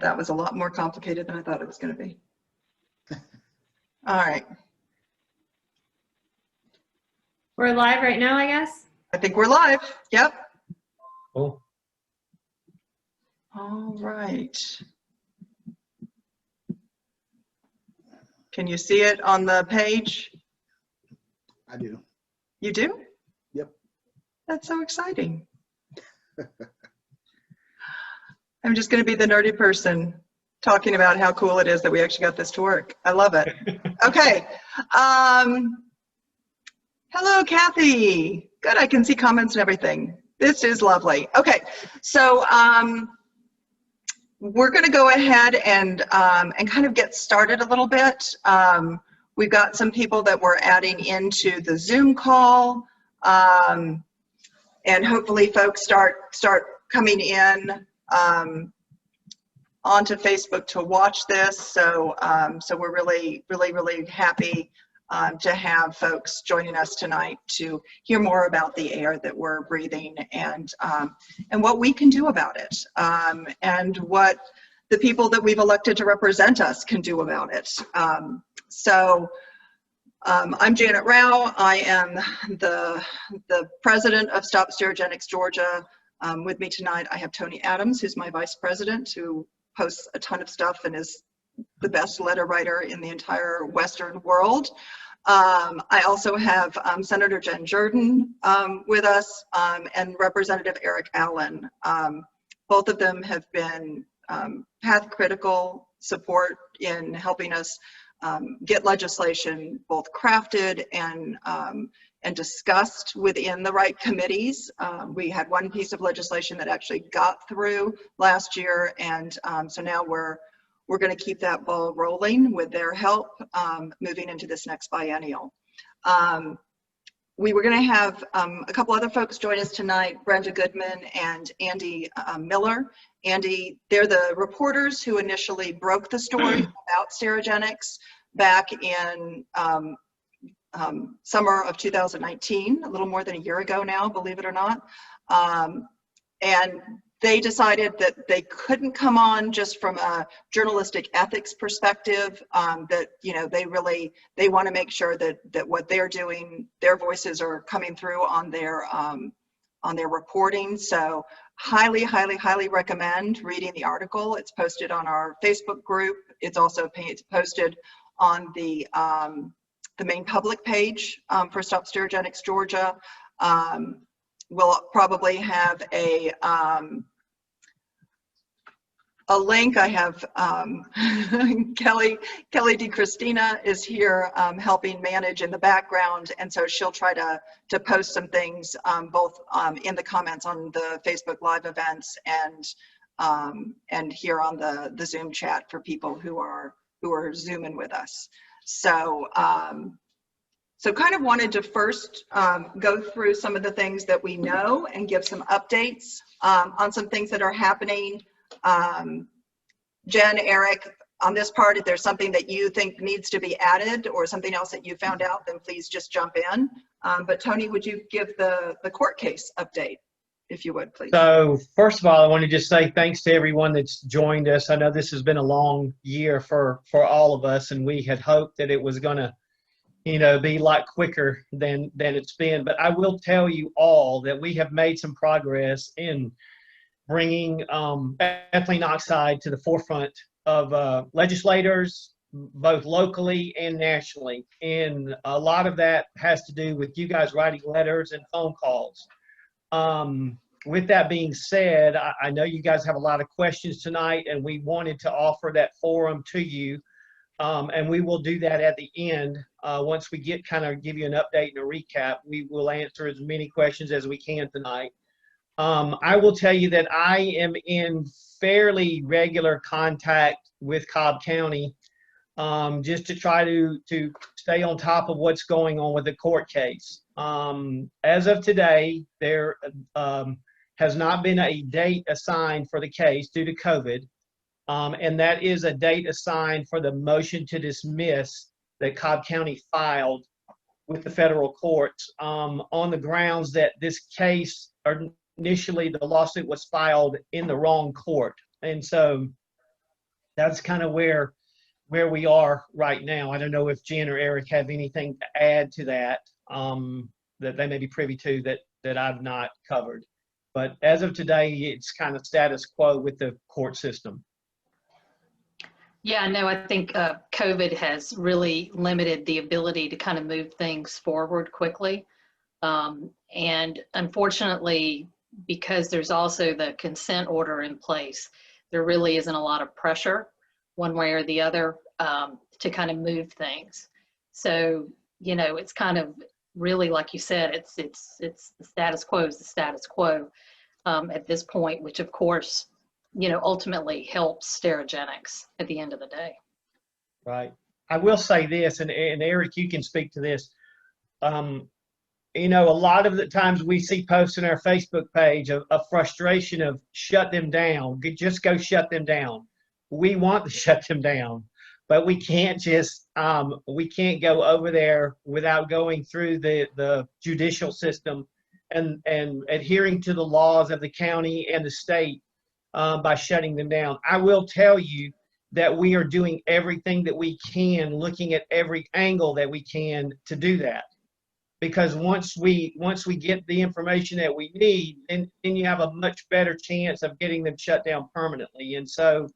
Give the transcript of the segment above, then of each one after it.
that was a lot more complicated than I thought it was going to be. All right. We're live right now, I guess. I think we're live. Yep. Cool. All right. Can you see it on the page? I do. You do? Yep. That's so exciting. I'm just going to be the nerdy person talking about how cool it is that we actually got this to work. I love it. Okay. Hello, Kathy. Good. I can see comments and everything. This is lovely. Okay. So we're going to go ahead and kind of get started a little bit. We've got some people that we're adding into the Zoom call, and hopefully folks start coming in onto Facebook to watch this. So so we're really happy to have folks joining us tonight to hear more about the air that we're breathing and what we can do about it, and what the people that we've elected to represent us can do about it. I'm Janet Rao. I am the president of Stop Sterigenics Georgia. With me tonight, I have Tony Adams, who's my vice president, who posts a ton of stuff and is the best letter writer in the entire Western world. I also have Senator Jen Jordan with us, and Representative Erick Allen. Both of them have been path critical support in helping us get legislation both crafted and discussed within the right committees. We had one piece of legislation that actually got through last year, and so now we're going to keep that ball rolling with their help moving into this next biennial. We were going to have a couple other folks join us tonight, Brenda Goodman and Andy Miller. Andy, they're the reporters who initially broke the story about Sterigenics back in summer of 2019, a little more than a year ago now, believe it or not. And they decided that they couldn't come on just from a journalistic ethics perspective, that, you know, they want to make sure that what they're doing, their voices are coming through on their reporting. So highly recommend reading the article. It's posted on our Facebook group. It's also posted on the main public page for Stop Sterigenics Georgia. We'll probably have a link. I have Kelly DiChristina is here helping manage in the background, and so she'll try to post some things both in the comments on the Facebook Live events and here on the Zoom chat for people who are Zooming with us. So so kind of wanted to first go through some of the things that we know and give some updates on some things that are happening. Jen, Eric, on this part, if there's something that you think needs to be added or something else that you found out, then please just jump in. But Tony, would you give the court case update, if you would, please? So first of all, I want to just say thanks to everyone that's joined us. I know this has been a long year for all of us, and we had hoped that it was going to, you know, be a lot quicker than it's been. But I will tell you all that we have made some progress in bringing ethylene oxide to the forefront of legislators, both locally and nationally. And a lot of that has to do with you guys writing letters and phone calls. With that being said, I know you guys have a lot of questions tonight, and we wanted to offer that forum to you. And we will do that at the end. Once we give you an update and a recap, we will answer as many questions as we can tonight. I will tell you that I am in fairly regular contact with Cobb County, just to try to stay on top of what's going on with the court case. As of today, there has not been a date assigned for the case due to COVID, and that is a date assigned for the motion to dismiss that Cobb County filed with the federal courts on the grounds that this case, or initially the lawsuit was filed in the wrong court. And so that's kind of where we are right now. I don't know if Jen or Eric have anything to add to that, that they may be privy to that I've not covered. But as of today, it's kind of status quo with the court system. Yeah, no, I think COVID has really limited the ability to kind of move things forward quickly. And unfortunately, because there's also the consent order in place, there really isn't a lot of pressure one way or the other to kind of move things. So, you know, it's kind of really, like you said, it's the status quo is the status quo at this point, which of course, you know, ultimately helps Sterigenics at the end of the day. Right. I will say this, and Eric, you can speak to this. You know, a lot of the times we see posts on our Facebook page of frustration of shut them down, just go shut them down. We want to shut them down, but we can't just, we can't go over there without going through the judicial system and adhering to the laws of the county and the state by shutting them down. I will tell you that we are doing everything that we can, looking at every angle that we can to do that. Because once we get the information that we need, then you have a much better chance of getting them shut down permanently. And so,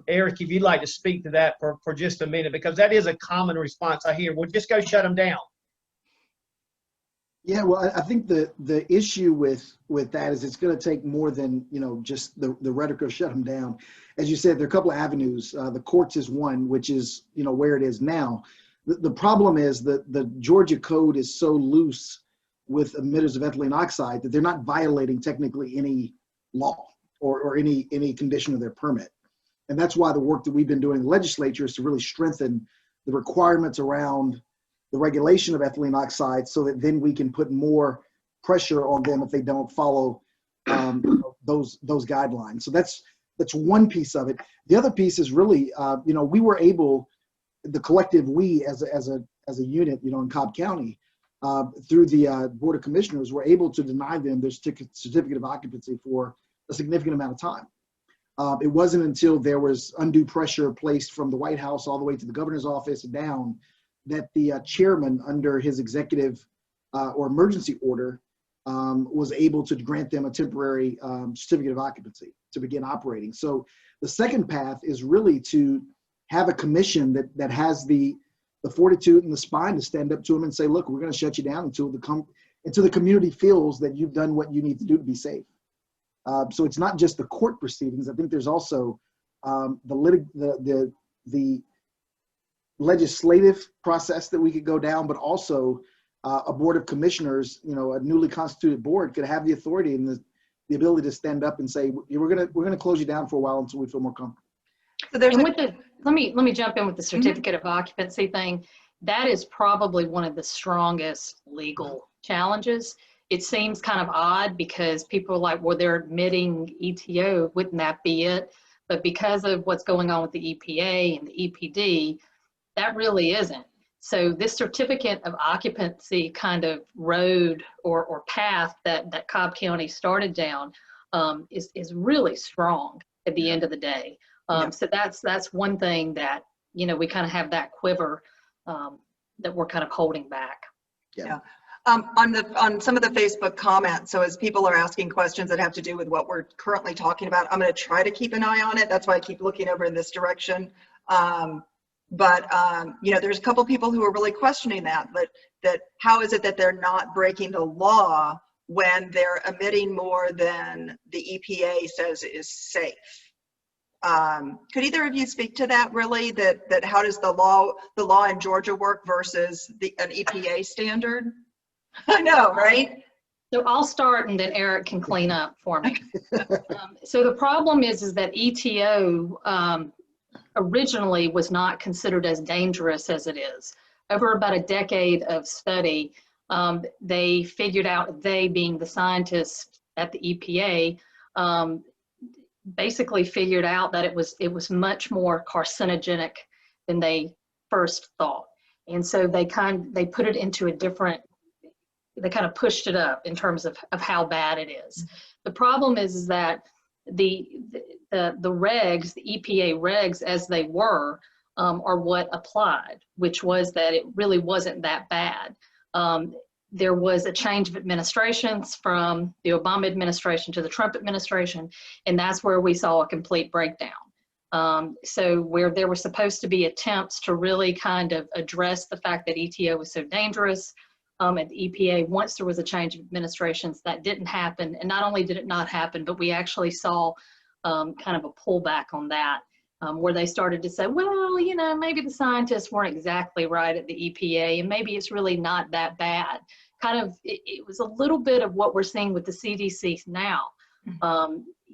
Eric, if you'd like to speak to that for just a minute, because that is a common response I hear. Well, just go shut them down. Yeah, well, I think the issue with that is it's going to take more than, you know, just the rhetoric of shut them down. As you said, there are a couple of avenues. The courts is one, which is, you know, where it is now. The problem is that the Georgia code is so loose with emitters of ethylene oxide that they're not violating technically any law or any condition of their permit. And that's why the work that we've been doing in the legislature is to really strengthen the requirements around the regulation of ethylene oxide so that then we can put more pressure on them if they don't follow those guidelines. So that's one piece of it. The other piece is really, you know, we were able, the collective we as a unit, you know, in Cobb County, through the Board of Commissioners, were able to deny them their certificate of occupancy for a significant amount of time. It wasn't until there was undue pressure placed from the White House all the way to the governor's office and down that the chairman, under his executive or emergency order, was able to grant them a temporary certificate of occupancy to begin operating. So the second path is really to have a commission that has the fortitude and the spine to stand up to them and say, look, we're going to shut you down until the community feels that you've done what you need to do to be safe. So it's not just the court proceedings. I think there's also the legislative process that we could go down, but also a board of commissioners, you know, a newly constituted board could have the authority and the ability to stand up and say, we're gonna close you down for a while until we feel more comfortable. So there's And with the, let me jump in with the certificate of occupancy thing. That is probably one of the strongest legal challenges. It seems kind of odd because people are like, well, they're admitting ETO, wouldn't that be it? But because of what's going on with the EPA and the EPD, that really isn't. So this certificate of occupancy kind of road or path that Cobb County started down is really strong at the end of the day. So that's one thing that, you know, we kind of have that quiver that we're kind of holding back. Yeah. On some of the Facebook comments, so as people are asking questions that have to do with what we're currently talking about, I'm going to try to keep an eye on it. That's why I keep looking over in this direction. But you know, there's a couple people who are really questioning that how is it that they're not breaking the law when they're emitting more than the EPA says is safe? Could either of you speak to that really, that how does the law in Georgia work versus an EPA standard? I know, right? So I'll start and then Eric can clean up for me. So the problem is that ETO originally was not considered as dangerous as it is. Over about a decade of study, they figured out, they being the scientists at the EPA, basically figured out that it was much more carcinogenic than they first thought. And so they put it into a different, they kind of pushed it up in terms of how bad it is. The problem is that the regs, the EPA regs as they were, are what applied, which was that it really wasn't that bad. There was a change of administrations from the Obama administration to the Trump administration, and that's where we saw a complete breakdown. So where there were supposed to be attempts to really kind of address the fact that ETO was so dangerous at the EPA, once there was a change of administrations, that didn't happen. And not only did it not happen, but we actually saw kind of a pullback on that, where they started to say, well, you know, maybe the scientists weren't exactly right at the EPA, and maybe it's really not that bad. Kind of, it was a little bit of what we're seeing with the CDC now.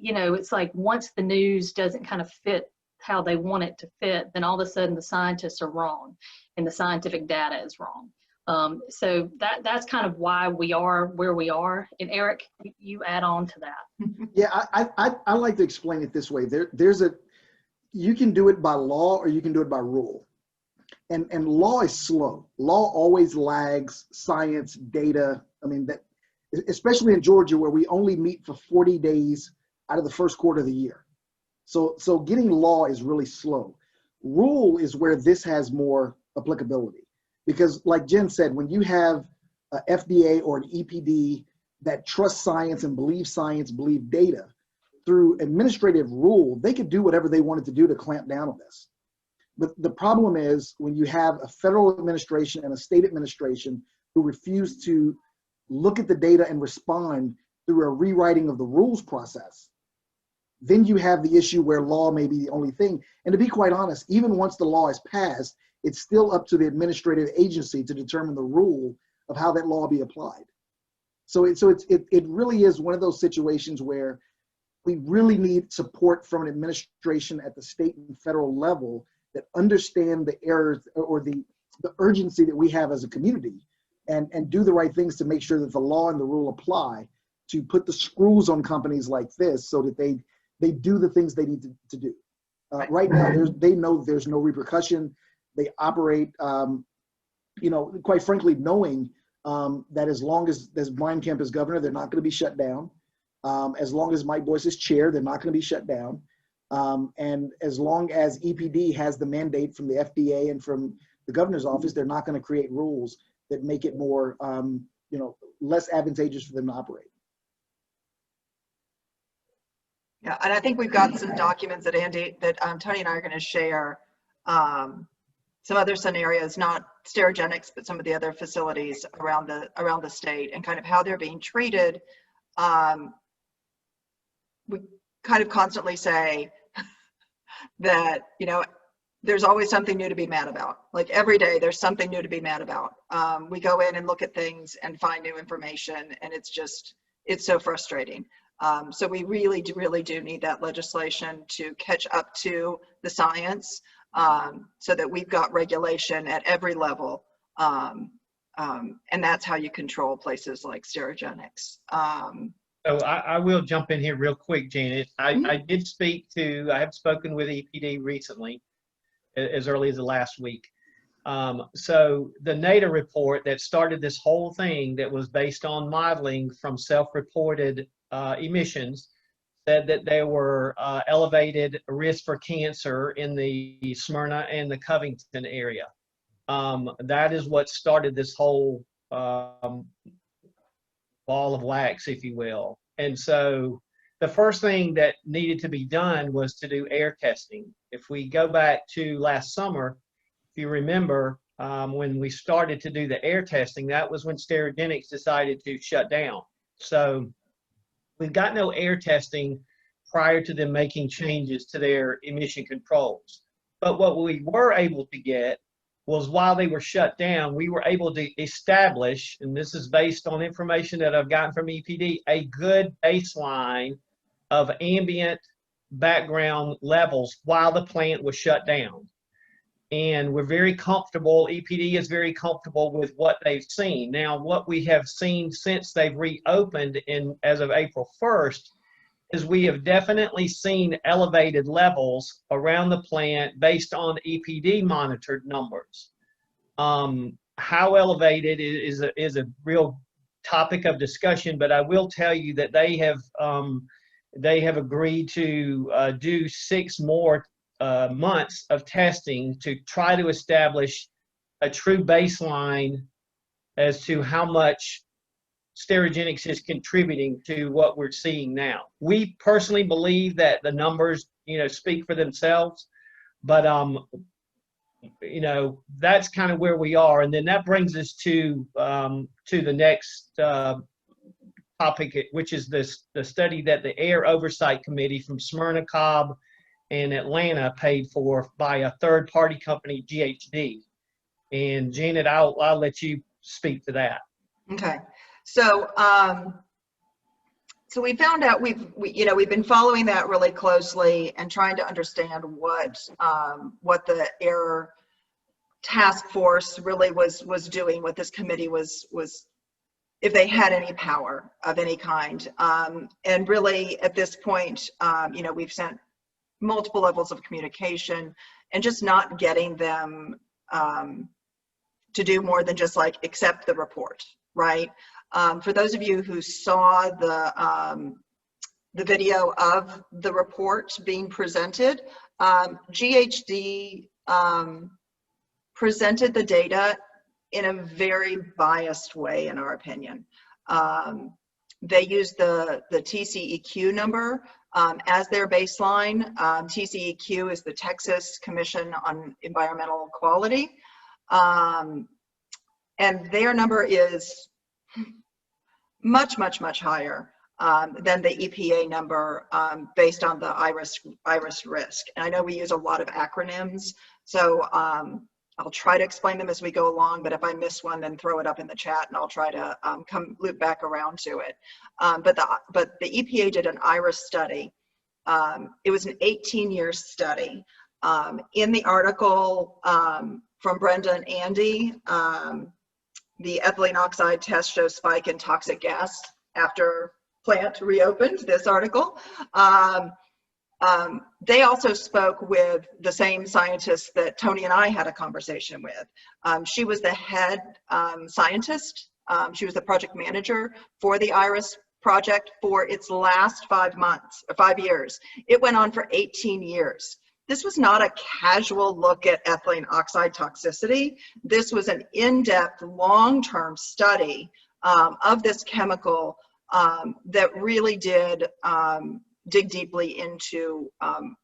You know, it's like once the news doesn't kind of fit how they want it to fit, then all of a sudden the scientists are wrong and the scientific data is wrong. So that's kind of why we are where we are. And Eric, you add on to that. Yeah, I like to explain it this way. You can do it by law or you can do it by rule. And law is slow. Law always lags science, data. I mean, that, especially in Georgia, where we only meet for 40 days out of the first quarter of the year. So getting law is really slow. Rule is where this has more applicability. Because like Jen said, when you have a FDA or an EPD that trusts science and believes science, believe data, through administrative rule, they could do whatever they wanted to do to clamp down on this. But the problem is when you have a federal administration and a state administration who refuse to look at the data and respond through a rewriting of the rules process, then you have the issue where law may be the only thing. And to be quite honest, even once the law is passed, it's still up to the administrative agency to determine the rule of how that law be applied. So it really is one of those situations where we really need support from an administration at the state and federal level that understand the errors or the urgency that we have as a community and do the right things to make sure that the law and the rule apply, to put the screws on companies like this so that they do the things they need to do. Right now, they know there's no repercussion. They operate, you know, quite frankly, knowing that as long as Brian Kemp is governor, they're not going to be shut down. As long as Mike Boyce is chair, they're not going to be shut down. And as long as EPD has the mandate from the FDA and from the governor's office, they're not going to create rules that make it more, you know, less advantageous for them to operate. Yeah, and I think we've got some documents that Tony and I are going to share. Some other scenarios, not Sterigenics, but some of the other facilities around the state and kind of how they're being treated. We kind of constantly say that, you know, there's always something new to be mad about. Like every day there's something new to be mad about. We go in and look at things and find new information, and it's so frustrating. So we really do need that legislation to catch up to the science, so that we've got regulation at every level. And that's how you control places like Sterigenics. So I will jump in here real quick, Janet. I have spoken with EPD recently, as early as the last week. So the NADA report that started this whole thing, that was based on modeling from self-reported emissions, said that there were elevated risk for cancer in the Smyrna and the Covington area. That is what started this whole ball of wax, if you will. And so the first thing that needed to be done was to do air testing. If we go back to last summer, if you remember, when we started to do the air testing, that was when Sterigenics decided to shut down. So we've got no air testing prior to them making changes to their emission controls. But what we were able to get was, while they were shut down, we were able to establish, and this is based on information that I've gotten from EPD, a good baseline of ambient background levels while the plant was shut down. And we're very comfortable, EPD is very comfortable with what they've seen. Now, what we have seen since they've reopened as of April 1st, is we have definitely seen elevated levels around the plant based on EPD monitored numbers. How elevated is a real topic of discussion, but I will tell you that they have they have agreed to do 6 more months of testing to try to establish a true baseline as to how much Sterigenics is contributing to what we're seeing now. We personally believe that the numbers, speak for themselves, but that's kind of where we are. And then that brings us to the next topic, which is the study that the Air Oversight Committee from Smyrna, Cobb, and Atlanta paid for by a third-party company, GHD. And Janet, I'll let you speak to that. Okay, so so we found out we've been following that really closely and trying to understand what the Air task force really was doing, what this committee was if they had any power of any kind. And really at this point, we've sent multiple levels of communication and just not getting them to do more than just like accept the report, right? For those of you who saw the video of the report being presented, GHD presented the data in a very biased way, in our opinion. They used the TCEQ number as their baseline. TCEQ is the Texas Commission on Environmental Quality. And their number is much higher than the EPA number based on the IRIS risk. And I know we use a lot of acronyms, so I'll try to explain them as we go along, but if I miss one, then throw it up in the chat and I'll try to loop back around to it. But the EPA did an IRIS study. It was an 18-year study. In the article from Brenda and Andy, the ethylene oxide test shows spike in toxic gas after plant reopened, this article. They also spoke with the same scientist that Tony and I had a conversation with. She was the head scientist. She was the project manager for the IRIS project for its last 5 years. It went on for 18 years. This was not a casual look at ethylene oxide toxicity. This was an in-depth, long-term study of this chemical that really did dig deeply into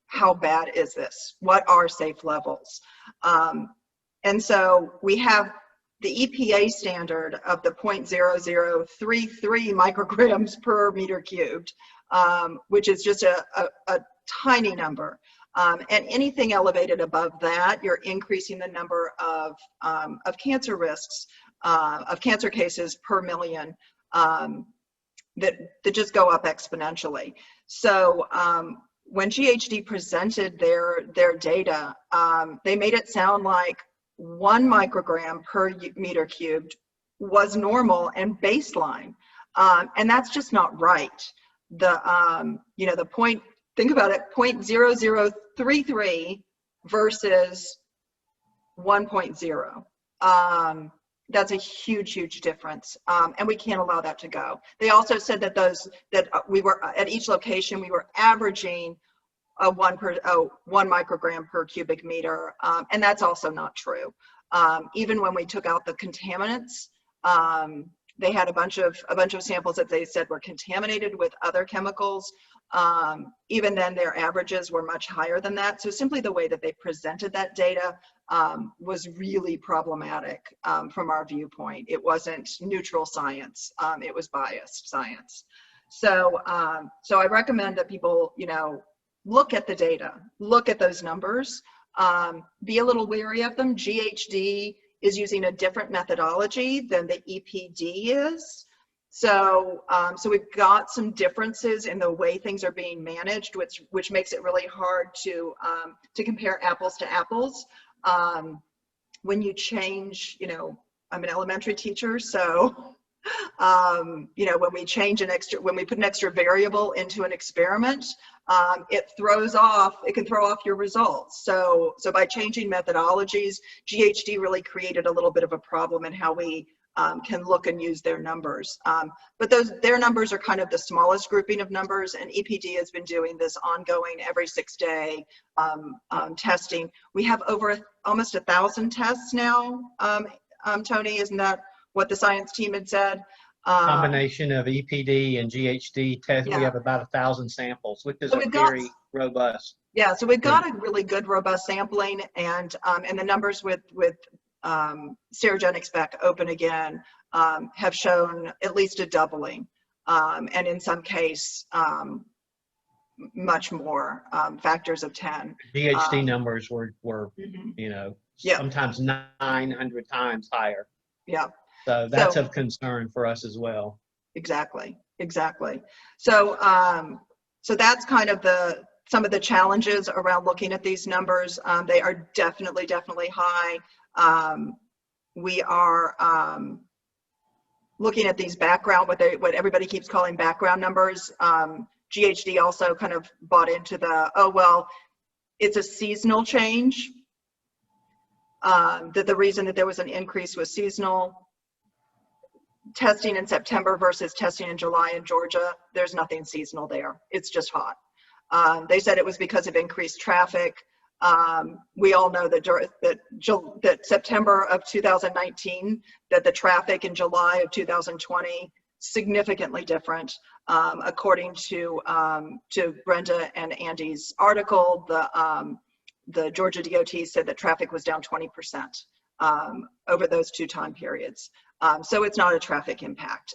how bad is this? What are safe levels? And so we have the EPA standard of the 0.0033 micrograms per meter cubed, which is just a tiny number. And anything elevated above that, you're increasing the number of cancer risks, of cancer cases per million that just go up exponentially. So when GHD presented their data, they made it sound like 1 microgram per meter cubed was normal and baseline, and that's just not right. The point, think about it, 0.0033 versus 1.0. That's a huge difference, and we can't allow that to go. They also said that we were at each location, we were averaging a 1 microgram per cubic meter, and that's also not true. Even when we took out the contaminants, they had a bunch of samples that they said were contaminated with other chemicals. Even then, their averages were much higher than that. So simply the way that they presented that data was really problematic from our viewpoint. It wasn't neutral science. It was biased science. So I recommend that people, look at the data, look at those numbers, be a little wary of them. GHD is using a different methodology than the EPD is. So we've got some differences in the way things are being managed, which makes it really hard to compare apples to apples. When you change, I'm an elementary teacher, so when we put an extra variable into an experiment, it can throw off your results. So by changing methodologies, GHD really created a little bit of a problem in how we can look and use their numbers. But their numbers are kind of the smallest grouping of numbers, and EPD has been doing this ongoing every 6-day testing. We have over almost 1,000 tests now, Tony, isn't that what the science team had said? Combination of EPD and GHD test, Yeah. we have about 1,000 samples, which is So a very robust. Yeah, so we've got a really good, robust sampling, and the numbers with Sterigenics back open again have shown at least a doubling, and in some case, much more, factors of 10. GHD numbers were Mhm. you know, Yeah. sometimes 900 times higher. Yeah. So that's of concern for us as well. Exactly. So, so that's kind of some of the challenges around looking at these numbers. They are definitely high. We are looking at these background, what everybody keeps calling background numbers. GHD also kind of bought into oh, well, it's a seasonal change. That the reason that there was an increase was seasonal. Testing in September versus testing in July in Georgia, there's nothing seasonal there. It's just hot. They said it was because of increased traffic. We all know that September of 2019, that the traffic in July of 2020 significantly different. According to Brenda and Andy's article, the Georgia DOT said that traffic was down 20% over those 2 time periods. So it's not a traffic impact.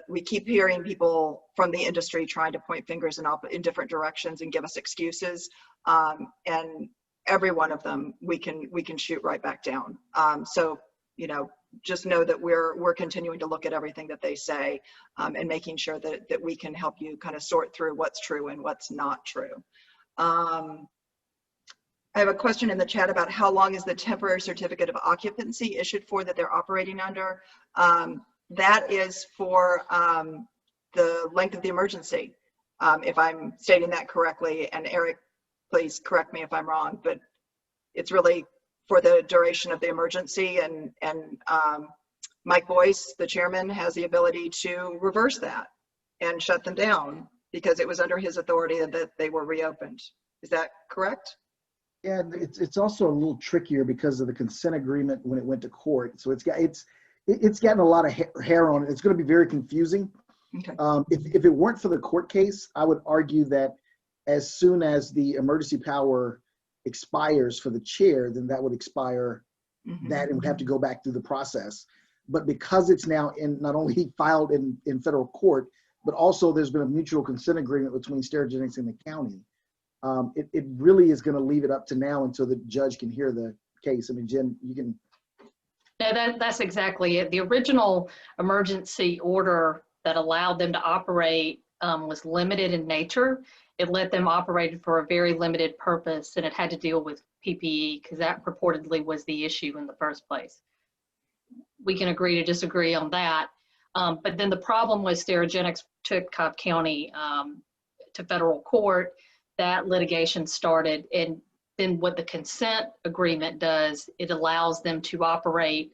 We keep hearing people from the industry trying to point fingers in different directions and give us excuses, and every one of them we can shoot right back down. So just know that we're continuing to look at everything that they say, and making sure that we can help you kind of sort through what's true and what's not true. I have a question in the chat about how long is the temporary certificate of occupancy issued for that they're operating under. That is for the length of the emergency, if I'm stating that correctly. And Eric, please correct me if I'm wrong, but it's really for the duration of the emergency. And Mike Boyce, the chairman, has the ability to reverse that and shut them down because it was under his authority that they were reopened. Is that correct? Yeah, it's also a little trickier because of the consent agreement when it went to court. So it's gotten a lot of hair on it. It's going to be very confusing. Okay. If it weren't for the court case, I would argue that as soon as the emergency power expires for the chair, then that would expire that and would have to go back through the process. But because it's now not only filed in federal court, but also there's been a mutual consent agreement between Sterigenics and the county. It really is going to leave it up to now until the judge can hear the case. I mean, Jen, you can. No, that's exactly it. The original emergency order that allowed them to operate was limited in nature. It let them operate for a very limited purpose, and it had to deal with PPE because that purportedly was the issue in the first place. We can agree to disagree on that. But then the problem was Sterigenics took Cobb County to federal court. That litigation started, and then what the consent agreement does, it allows them to operate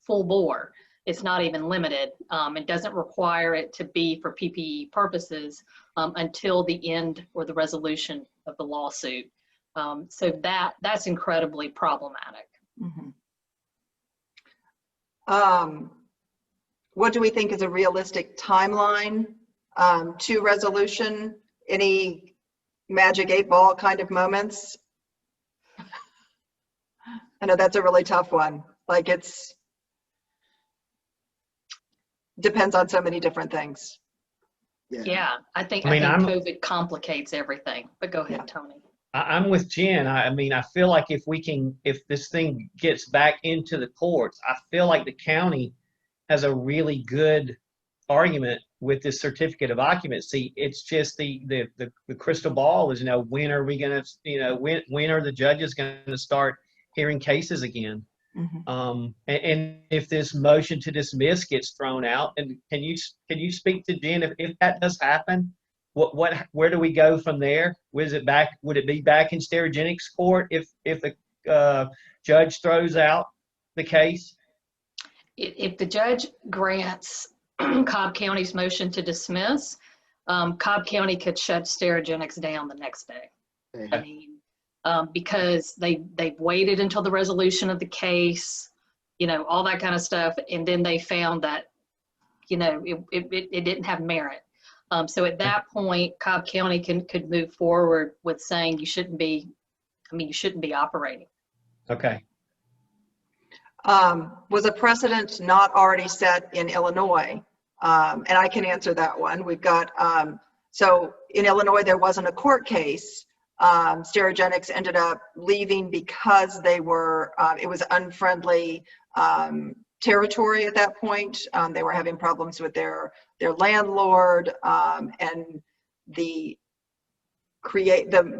full bore. It's not even limited. It doesn't require it to be for PPE purposes until the end or the resolution of the lawsuit. So that's incredibly problematic. What do we think is a realistic timeline to resolution? Any magic 8-ball kind of moments? I know that's a really tough one. Like depends on so many different things. Yeah, I think COVID complicates everything, but go ahead, Tony. I'm with Jen. I mean, I feel like if this thing gets back into the courts, I feel like the county has a really good argument with this certificate of occupancy. It's just the crystal ball is, when are we going to, when are the judges going to start hearing cases again? And if this motion to dismiss gets thrown out, and can you speak to Jen if that does happen? Where do we go from there? Would it be back in Sterigenics court if the judge throws out the case? if the judge grants Cobb County's motion to dismiss, Cobb County could shut Sterigenics down the next day. I mean, because they've waited until the resolution of the case, you know, all that kind of stuff, and then they found that, you know, it didn't have merit. So at that point, Cobb County could move forward with saying you shouldn't be operating. Okay. Was a precedent not already set in Illinois? And I can answer that one. We've got, so in Illinois, there wasn't a court case. Sterigenics ended up leaving because they were, it was unfriendly territory at that point. They were having problems with their landlord, and the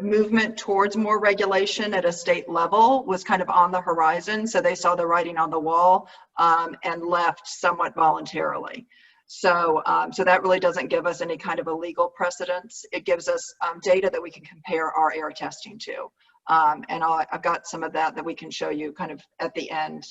movement towards more regulation at a state level was kind of on the horizon. So they saw the writing on the wall, and left somewhat voluntarily. So, so that really doesn't give us any kind of a legal precedence. It gives us data that we can compare our air testing to. And I've got some of that we can show you kind of at the end,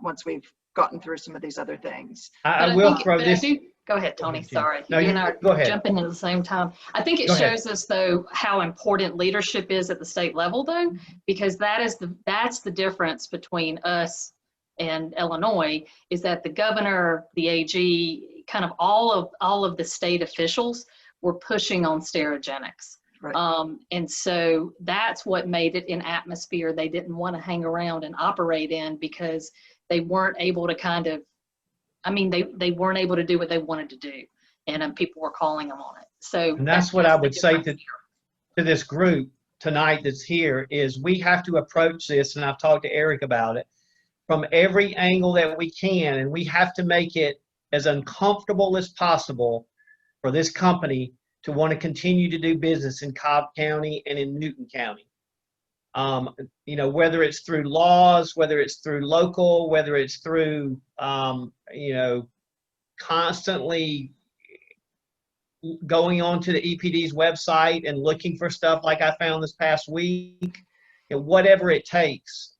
once we've gotten through some of these other things. I will throw this. Go ahead, Tony. Sorry. No, you and I go ahead. jumping in at the same time. I think it Go ahead. shows us, though, how important leadership is at the state level, though, because that's the difference between us and Illinois, is that the governor, the AG, kind of all of the state officials were pushing on Sterigenics. Right. And so that's what made it an atmosphere they didn't want to hang around and operate in, because they weren't able to kind of, I mean, they weren't able to do what they wanted to do, and people were calling them on it. So And that's what I would say to to this group tonight that's here, is we have to approach this, and I've talked to Eric about it, from every angle that we can, and we have to make it as uncomfortable as possible for this company to want to continue to do business in Cobb County and in Newton County. You know, whether it's through laws, whether it's through local, whether it's through, you know, constantly going on to the EPD's website and looking for stuff like I found this past week, and whatever it takes.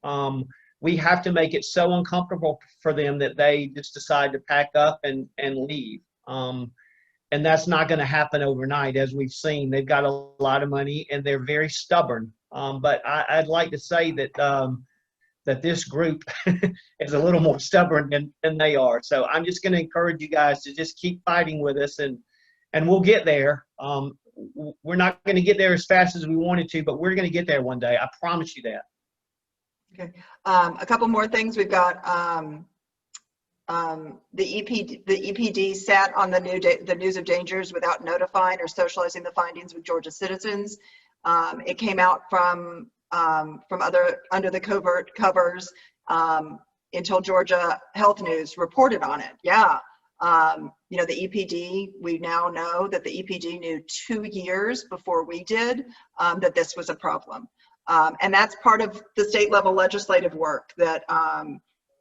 We have to make it so uncomfortable for them that they just decide to pack up and leave. And that's not going to happen overnight, as we've seen. They've got a lot of money and they're very stubborn. But I'd like to say that that this group is a little more stubborn than they are. So I'm just going to encourage you guys to just keep fighting with us, and we'll get there. We're not going to get there as fast as we wanted to, but we're going to get there one day. I promise you that. Okay. A couple more things. We've got the EPD sat on the news of dangers without notifying or socializing the findings with Georgia citizens. It came out from under the covert covers until Georgia Health News reported on it. Yeah. You know, the EPD, we now know that the EPD knew 2 years before we did that this was a problem. And that's part of the state level legislative work that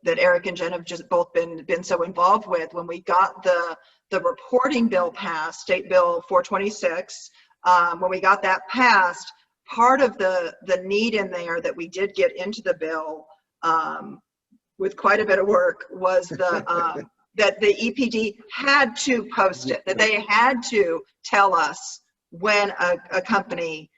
that Eric and Jen have just both been so involved with. When we got the reporting bill passed, State Bill 426, when we got that passed, part of the need in there that we did get into the bill with quite a bit of work was the that the EPD had to post it, that they had to tell us when a company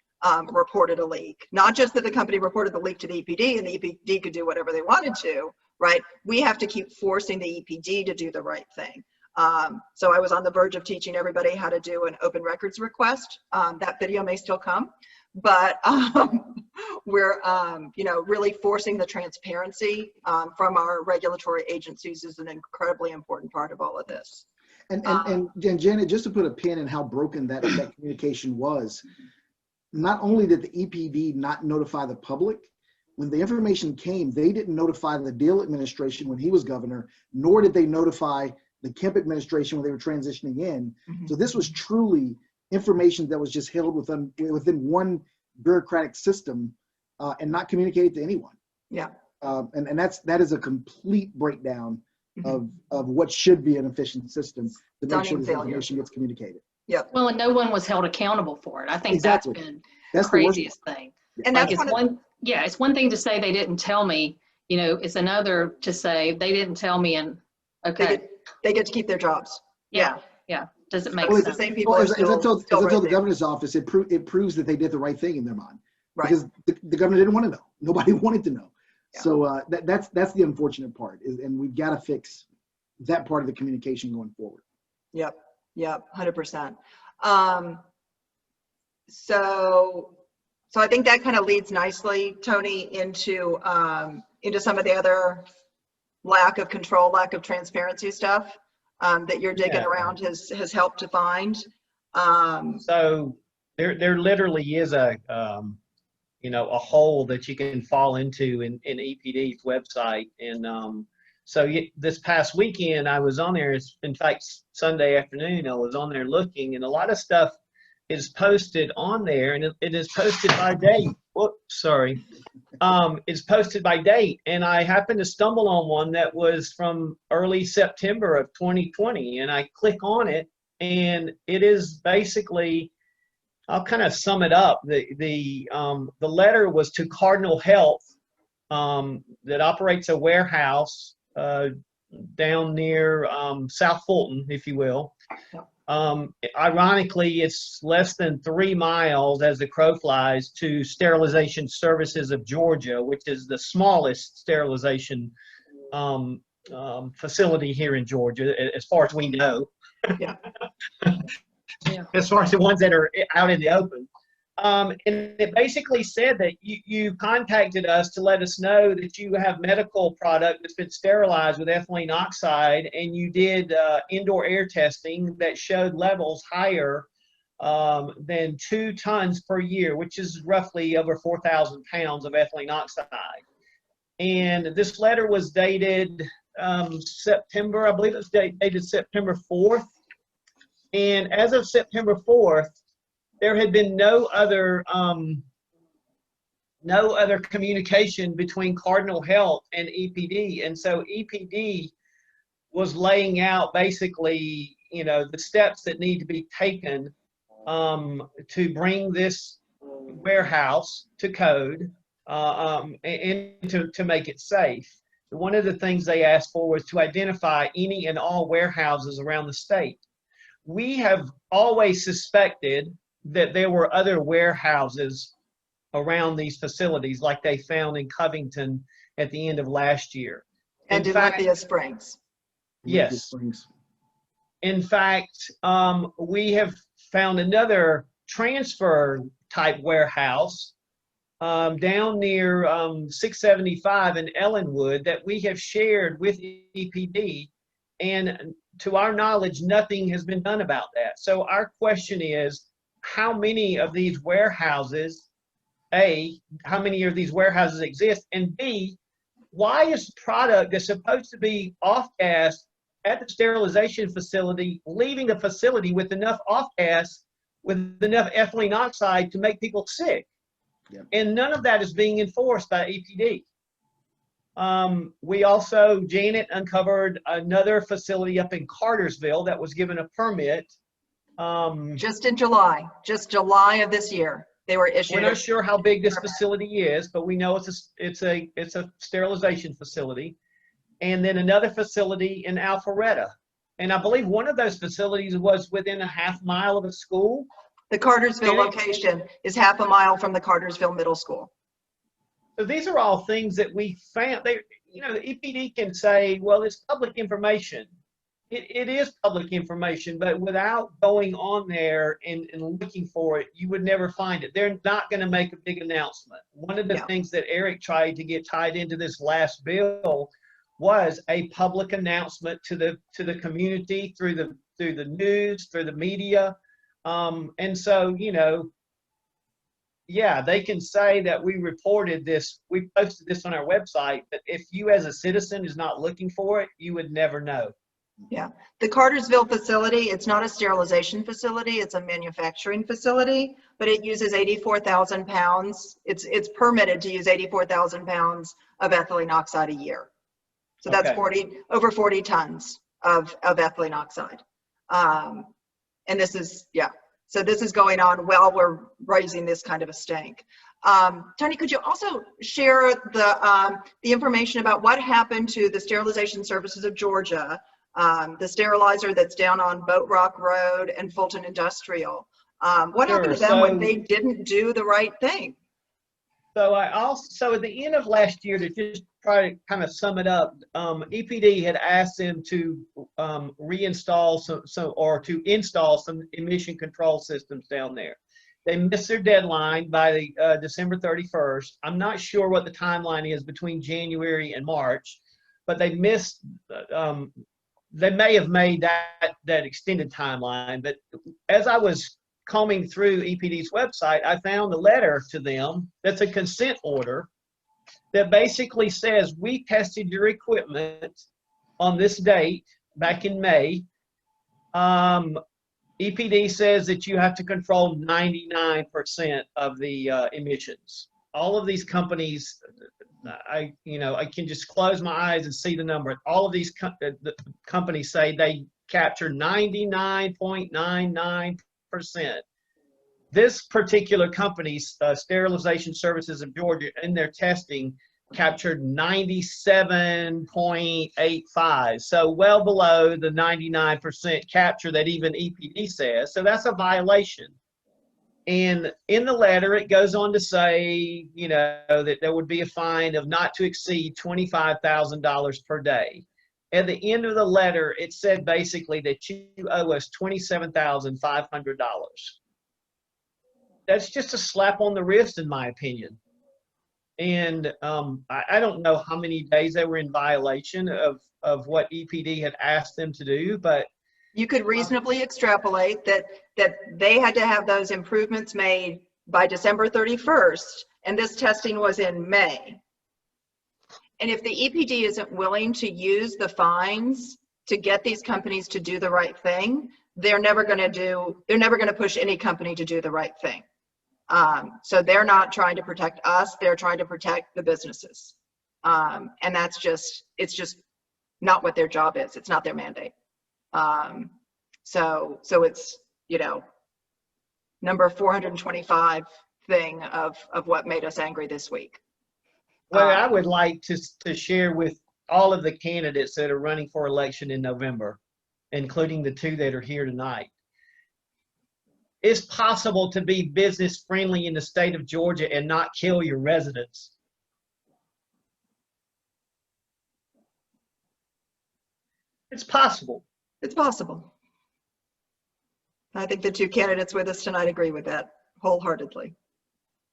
reported a leak. Not just that the company reported the leak to the EPD and the EPD could do whatever they wanted to, right? We have to keep forcing the EPD to do the right thing. So I was on the verge of teaching everybody how to do an open records request. That video may still come, but we're you know, really forcing the transparency from our regulatory agencies is an incredibly important part of all of this. And Janet, just to put a pin in how broken that communication was, not only did the EPD not notify the public, when the information came, they didn't notify the Deal administration when he was governor, nor did they notify the Kemp administration when they were transitioning in. Mm-hmm. So this was truly information that was just held within one bureaucratic system and not communicated to anyone. Yeah. And that is a complete breakdown Mm-hmm. of what should be an efficient system to make sure this failure. information gets communicated. Yep. Well, and no one was held accountable for it. I think Exactly. that's been That's the the worst craziest thing. And Like that's it's one thing to say they didn't tell me, you know, it's another to say they didn't tell me, and Okay. They get to keep their jobs. Yeah. Yeah. Does it make Well, It's the sense? same people Well, are as I still told right the there. governor's office, it proves that they did the right thing in their mind. Right. Because the governor didn't want to know. Nobody wanted to know. Yeah. So that's the unfortunate part, and we've got to fix that part of the communication going forward. Yep. 100%. So I think that kind of leads nicely, Tony, into some of the other lack of control, lack of transparency stuff that you're digging Yeah. around has helped to find. So there literally is a hole that you can fall into in EPD's website. And this past weekend I was on there. In fact, Sunday afternoon I was on there looking, and a lot of stuff is posted on there, and it is posted by date. Whoops, sorry. It's posted by date, and I happened to stumble on one that was from early September of 2020, and I click on it, and it is basically, I'll kind of sum it up. The letter was to Cardinal Health that operates a warehouse down near South Fulton, if you will. Ironically, it's less than 3 miles as the crow flies to Sterilization Services of Georgia, which is the smallest sterilization facility here in Georgia, as far as we know. Yeah. As far as the ones that are out in the open. And it basically said that you contacted us to let us know that you have medical product that's been sterilized with ethylene oxide, and you did indoor air testing that showed levels higher than 2 tons per year, which is roughly over 4,000 pounds of ethylene oxide. And this letter was dated September, I believe it was dated September 4th. And as of September 4th, there had been no other communication between Cardinal Health and EPD, and so EPD was laying out basically, the steps that need to be taken to bring this warehouse to code and to make it safe. One of the things they asked for was to identify any and all warehouses around the state. We have always suspected that there were other warehouses around these facilities, like they found in Covington at the end of last year. And in Olympia Springs. Yes. In fact, we have found another transfer type warehouse down near 675 in Ellenwood that we have shared with EPD, and to our knowledge, nothing has been done about that. So our question is, how many of these warehouses, A, how many of these warehouses exist, and B, why is product that's supposed to be off-gas at the sterilization facility leaving the facility with enough off-gas, with enough ethylene oxide to make people sick? Yep. And none of that is being enforced by EPD. We also, Janet uncovered another facility up in Cartersville that was given a permit. Just in July of this year, they were issued. We're not sure how big this facility is, but we know it's a sterilization facility. And then another facility in Alpharetta. And I believe one of those facilities was within a half mile of a school. The Cartersville location is half a mile from the Cartersville Middle School. So these are all things that we found. The EPD can say, well, it's public information. It is public information, but without going on there and looking for it, you would never find it. They're not going to make a big announcement. One of the things that Erick tried to get tied into this last bill was a public announcement to the community through the news, through the media. And so, they can say that we reported this, we posted this on our website, but if you as a citizen is not looking for it, you would never know. Yeah, the Cartersville facility, it's not a sterilization facility, it's a manufacturing facility, but it uses 84,000 pounds. It's permitted to use 84,000 pounds of ethylene oxide a year. So that's over 40 tons of ethylene oxide. And this is, so this is going on while we're raising this kind of a stink. Tony, could you also share the information about what happened to the Sterilization Services of Georgia The sterilizer that's down on Boat Rock Road and Fulton Industrial. What happened to them when they didn't do the right thing? So so at the end of last year, to just try to kind of sum it up, EPD had asked them to reinstall or to install some emission control systems down there. They missed their deadline by December 31st. I'm not sure what the timeline is between January and March, but they missed. They may have made that extended timeline. But as I was combing through EPD's website, I found a letter to them that's a consent order that basically says, we tested your equipment on this date back in May. EPD says that you have to control 99% of the emissions. All of these companies, I can just close my eyes and see the number. All of these companies say they capture 99.99%. This particular company, Sterilization Services of Georgia, in their testing, captured 97.85, so well below the 99% capture that even EPD says. So that's a violation. And in the letter, it goes on to say, that there would be a fine of not to exceed $25,000 per day. At the end of the letter, it said basically that you owe us $27,500. That's just a slap on the wrist, in my opinion. And I don't know how many days they were in violation of what EPD had asked them to do, but you could reasonably extrapolate that they had to have those improvements made by December 31st, and this testing was in May. And if the EPD isn't willing to use the fines to get these companies to do the right thing, they're never going to push any company to do the right thing. So they're not trying to protect us, they're trying to protect the businesses. And it's just not what their job is. It's not their mandate. So it's, number 425 thing of what made us angry this week. Well, I would like to share with all of the candidates that are running for election in November, including the two that are here tonight. It's possible to be business friendly in the state of Georgia and not kill your residents. It's possible. It's possible. I think the two candidates with us tonight agree with that wholeheartedly.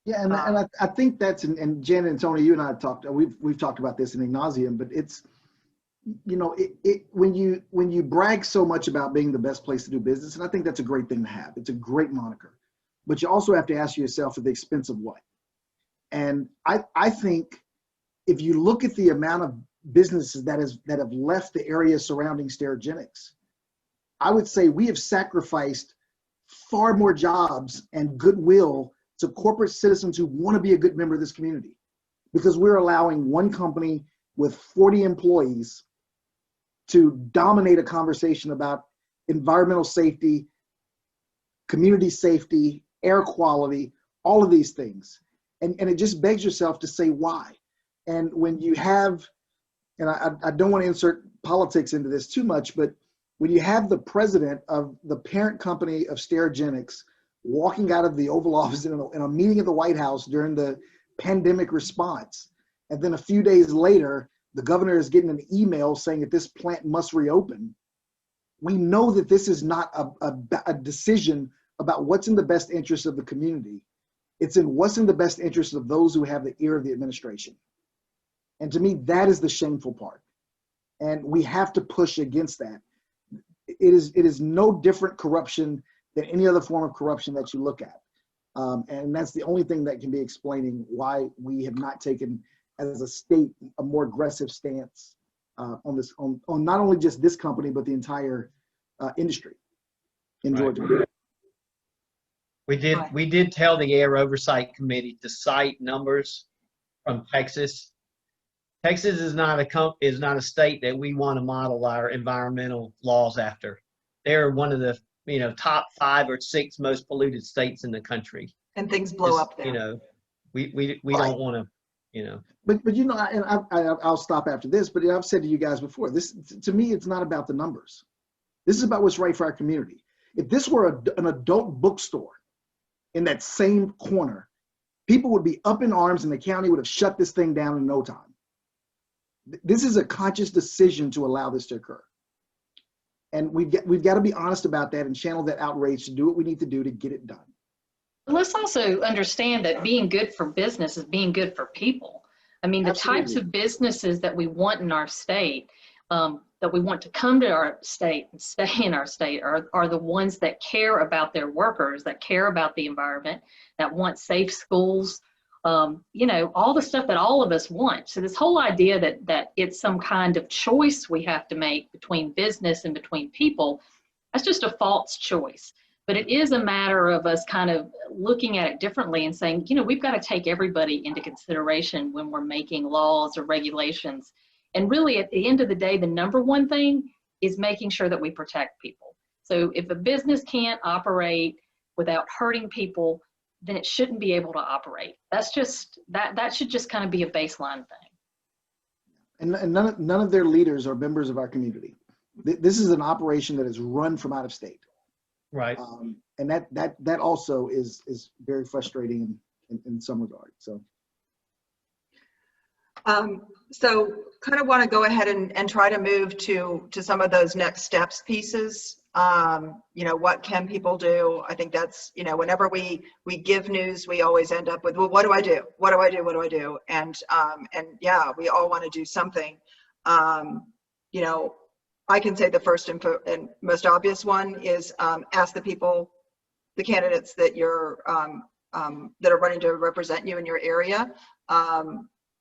Yeah, and I think that's, and Jen and Tony, you and I have talked, we've talked about this in ad nauseum, but it's, when you brag so much about being the best place to do business, and I think that's a great thing to have. It's a great moniker, but you also have to ask yourself at the expense of what? And I think if you look at the amount of businesses that have left the area surrounding Sterigenics, I would say we have sacrificed far more jobs and goodwill to corporate citizens who want to be a good member of this community, because we're allowing one company with 40 employees to dominate a conversation about environmental safety, community safety, air quality, all of these things. And it just begs yourself to say why. And when you have, and I don't want to insert politics into this too much, but when you have the president of the parent company of Sterigenics walking out of the Oval Office in a meeting at the White House during the pandemic response, and then a few days later, the governor is getting an email saying that this plant must reopen, we know that this is not a decision about what's in the best interest of the community. It's in what's in the best interest of those who have the ear of the administration. And to me, that is the shameful part. And we have to push against that. It is no different corruption than any other form of corruption that you look at. And that's the only thing that can be explaining why we have not taken, as a state, a more aggressive stance on this, on not only just this company, but the entire industry in Georgia. We did tell the Air Oversight Committee to cite numbers from Texas. Texas is not a state that we want to model our environmental laws after. They're one of the top 5 or 6 most polluted states in the country. And things blow up there. We don't want to you know. But you know, and I'll stop after this, but I've said to you guys before, this, to me, it's not about the numbers. This is about what's right for our community. If this were an adult bookstore in that same corner, people would be up in arms and the county would have shut this thing down in no time. This is a conscious decision to allow this to occur. And we've got to be honest about that and channel that outrage to do what we need to do to get it done. Let's also understand that being good for business is being good for people. I mean, the Absolutely. types of businesses that we want in our state, that we want to come to our state and stay in our state are the ones that care about their workers, that care about the environment, that want safe schools, you know, all the stuff that all of us want. So this whole idea that it's some kind of choice we have to make between business and between people, that's just a false choice. But it is a matter of us kind of looking at it differently and saying, you know, we've got to take everybody into consideration when we're making laws or regulations. And really, at the end of the day, the number one thing is making sure that we protect people. So if a business can't operate without hurting people, then it shouldn't be able to operate. That's just, that should just kind of be a baseline thing. And none of their leaders are members of our community. This is an operation that is run from out of state. Right. And that also is very frustrating in some regard. So. So kind of want to go ahead and try to move to some of those next steps pieces. You know, what can people do? I think that's, you know, whenever we give news, we always end up with, well, what do I do? What do I do? What do I do? And yeah, we all want to do something. You know, I can say the first and most obvious one is ask the people, the candidates that you're that are running to represent you in your area,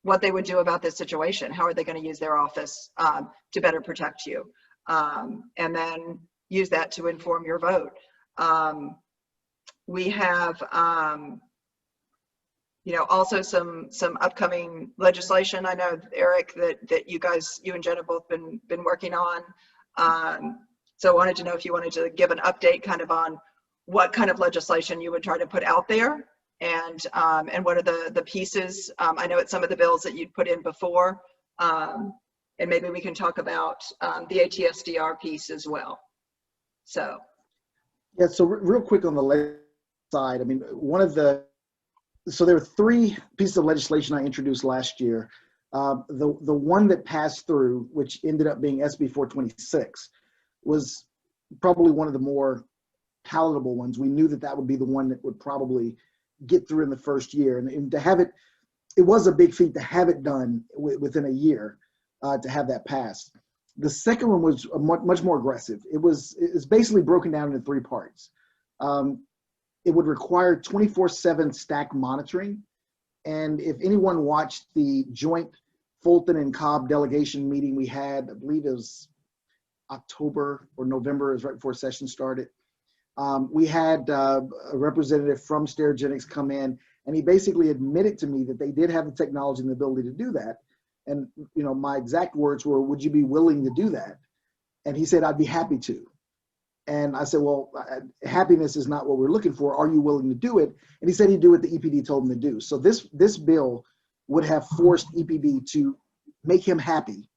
what they would do about this situation. How are they going to use their office to better protect you? And then use that to inform your vote. We have, you know, also some upcoming legislation. I know, Eric, that you and Jen have both been working on. So I wanted to know if you wanted to give an update kind of on what kind of legislation you would try to put out there, and what are the pieces. I know it's some of the bills that you'd put in before, and maybe we can talk about the ATSDR piece as well. So. Yeah, so real quick on the legislative side, I mean, so there were 3 pieces of legislation I introduced last year. The one that passed through, which ended up being SB 426, was probably one of the more palatable ones. We knew that would be the one that would probably get through in the first year. And to have it was a big feat to have it done within a year, to have that passed. The second one was much more aggressive. It's basically broken down into 3 parts. It would require 24/7 stack monitoring. And if anyone watched the joint Fulton and Cobb delegation meeting we had, I believe it was October or November, it was right before session started. We had a representative from Sterigenics come in, and he basically admitted to me that they did have the technology and the ability to do that. And, you know, my exact words were, would you be willing to do that? And he said, I'd be happy to. And I said, well, happiness is not what we're looking for. Are you willing to do it? And he said he'd do what the EPD told him to do. So this bill would have forced EPD to make him happy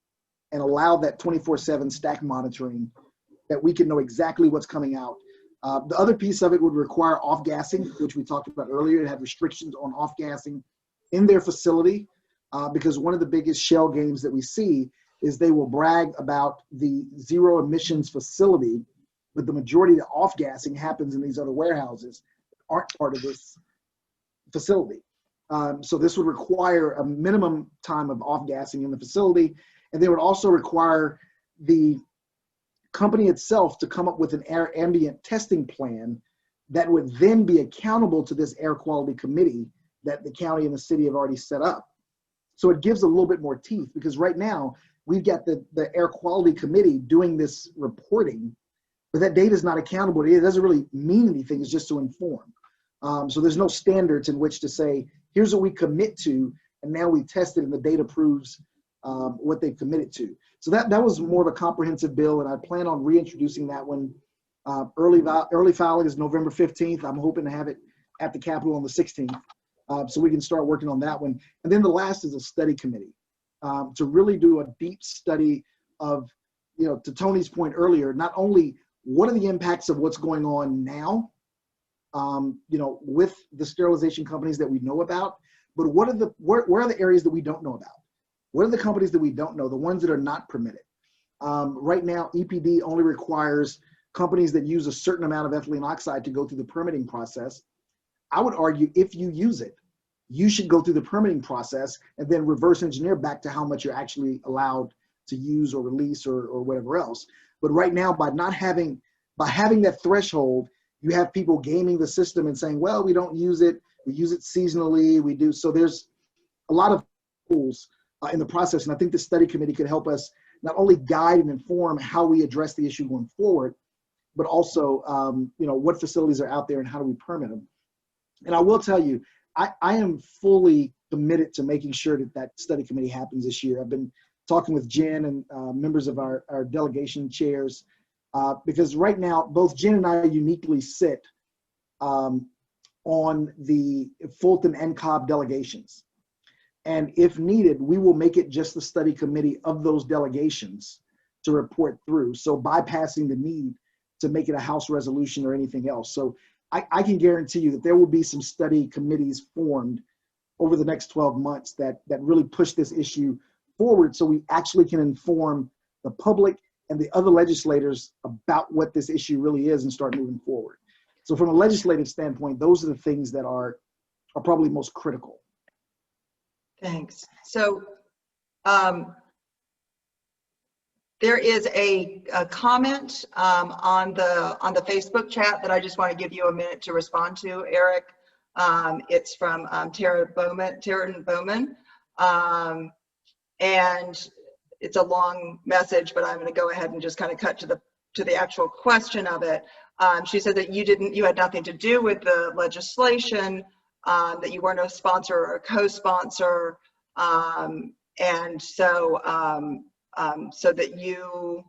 and allow that 24/7 stack monitoring, that we can know exactly what's coming out. The other piece of it would require off-gassing, which we talked about earlier, to have restrictions on off-gassing in their facility, because one of the biggest shell games that we see is they will brag about the zero emissions facility, but the majority of the off-gassing happens in these other warehouses that aren't part of this facility. So this would require a minimum time of off-gassing in the facility, and they would also require the company itself to come up with an air ambient testing plan that would then be accountable to this air quality committee that the county and the city have already set up. So it gives a little bit more teeth, because right now we've got the air quality committee doing this reporting, but that data is not accountable. It doesn't really mean anything. It's just to inform. So there's no standards in which to say, here's what we commit to, and now we test it and the data proves what they've committed to. So that was more of a comprehensive bill, and I plan on reintroducing that one. Early filing is November 15th. I'm hoping to have it at the Capitol on the 16th. So we can start working on that one. And then the last is a study committee to really do a deep study of, to Tony's point earlier, not only what are the impacts of what's going on now, with the sterilization companies that we know about, but where are the areas that we don't know about? What are the companies that we don't know, the ones that are not permitted? Right now, EPD only requires companies that use a certain amount of ethylene oxide to go through the permitting process. I would argue if you use it, you should go through the permitting process and then reverse engineer back to how much you're actually allowed to use or release or whatever else. But right now, by having that threshold, you have people gaming the system and saying, well, we don't use it. We use it seasonally. We do. So there's a lot of tools in the process. And I think the study committee could help us not only guide and inform how we address the issue going forward, but also, what facilities are out there and how do we permit them. And I will tell you, I am fully committed to making sure that study committee happens this year. I've been talking with Jen and members of our delegation chairs, because right now, both Jen and I uniquely sit on the Fulton and Cobb delegations. And if needed, we will make it just the study committee of those delegations to report through. So bypassing the need to make it a House resolution or anything else. So I can guarantee you that there will be some study committees formed over the next 12 months that really push this issue forward so we actually can inform the public and the other legislators about what this issue really is and start moving forward. So from a legislative standpoint, those are the things that are probably most critical. Thanks. So there is a comment on the Facebook chat that I just want to give you a minute to respond to, Eric. It's from Taryn Bowman, and it's a long message, but I'm going to go ahead and just kind of cut to the actual question of it. She said that you had nothing to do with the legislation, that you weren't a sponsor or a co-sponsor, and so that you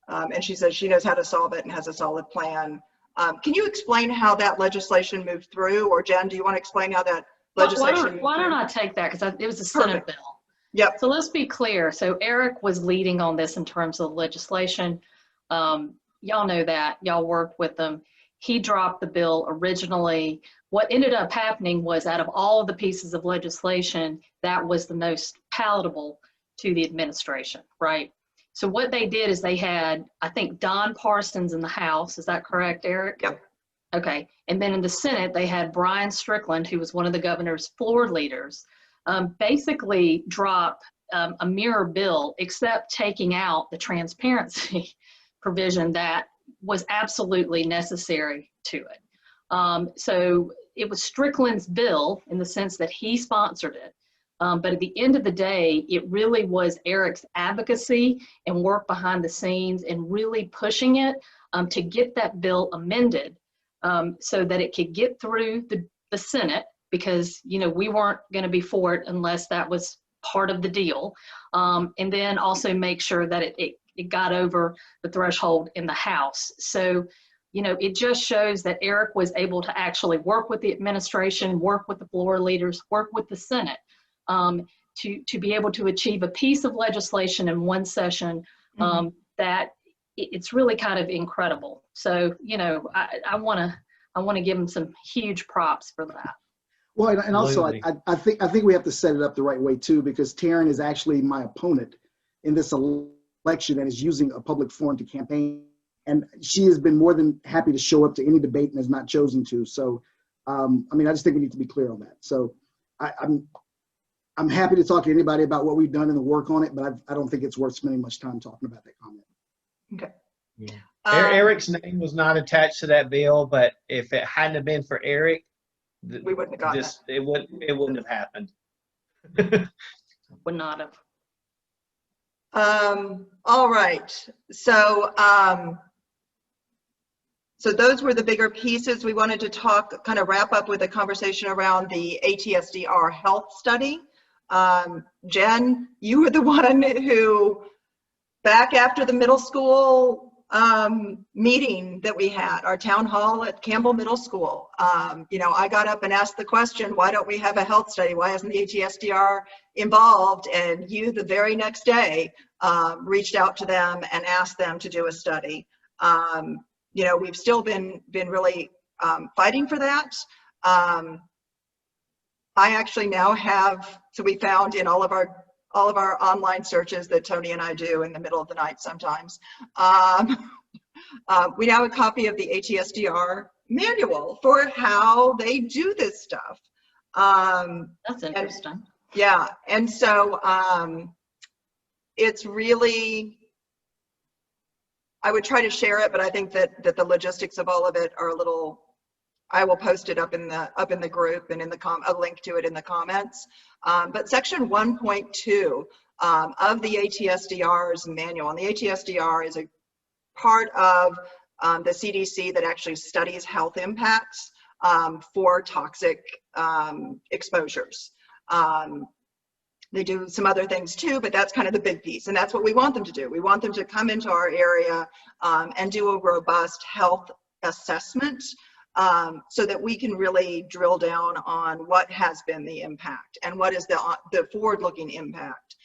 and she says she knows how to solve it and has a solid plan. Can you explain how that legislation moved through, or Jen, do you want to explain how that legislation? Why don't I take that, because it was a Senate bill. Yep. So let's be clear. So Eric was leading on this in terms of legislation. Y'all know that. Y'all worked with them. He dropped the bill originally. What ended up happening was, out of all of the pieces of legislation, that was the most palatable to the administration, right? So what they did is they had, I think, Don Parsons in the House. Is that correct, Eric? Yep. Okay. And then in the Senate, they had Brian Strickland, who was one of the governor's floor leaders, basically drop a mirror bill, except taking out the transparency provision that was absolutely necessary to it. So it was Strickland's bill in the sense that he sponsored it. But at the end of the day, it really was Eric's advocacy and work behind the scenes and really pushing it to get that bill amended so that it could get through the Senate, because, we weren't going to be for it unless that was part of the deal. And then also make sure that it got over the threshold in the House. So, it just shows that Eric was able to actually work with the administration, work with the floor leaders, work with the Senate to be able to achieve a piece of legislation in one session that it's really kind of incredible. So, I want to give him some huge props for that. Well, and also I think we have to set it up the right way too, because Taryn is actually my opponent in this election and is using a public forum to campaign. And she has been more than happy to show up to any debate and has not chosen to. So, I just think we need to be clear on that. So I'm happy to talk to anybody about what we've done and the work on it, but I don't think it's worth spending much time talking about that comment. Okay. Yeah. Eric's name was not attached to that bill, but if it hadn't have been for Eric, we wouldn't have gotten it wouldn't have happened. Would not have. All right. So, so those were the bigger pieces. We wanted to kind of wrap up with a conversation around the ATSDR health study. Jen, you were the one who, back after the middle school meeting that we had, our town hall at Campbell Middle School. I got up and asked the question, why don't we have a health study? Why isn't the ATSDR involved? And you, the very next day, reached out to them and asked them to do a study. We've still been really fighting for that. I actually now have, so we found in all of our online searches that Tony and I do in the middle of the night sometimes, we now have a copy of the ATSDR manual for how they do this stuff. That's interesting. And so it's really, I would try to share it, but I think that the logistics of all of it are a little, I will post it up in the group and in a link to it in the comments. But section 1.2 of the ATSDR's manual, and the ATSDR is a part of the CDC that actually studies health impacts for toxic exposures. They do some other things too, but that's kind of the big piece, and that's what we want them to do. We want them to come into our area and do a robust health assessment so that we can really drill down on what has been the impact and what is the forward-looking impact.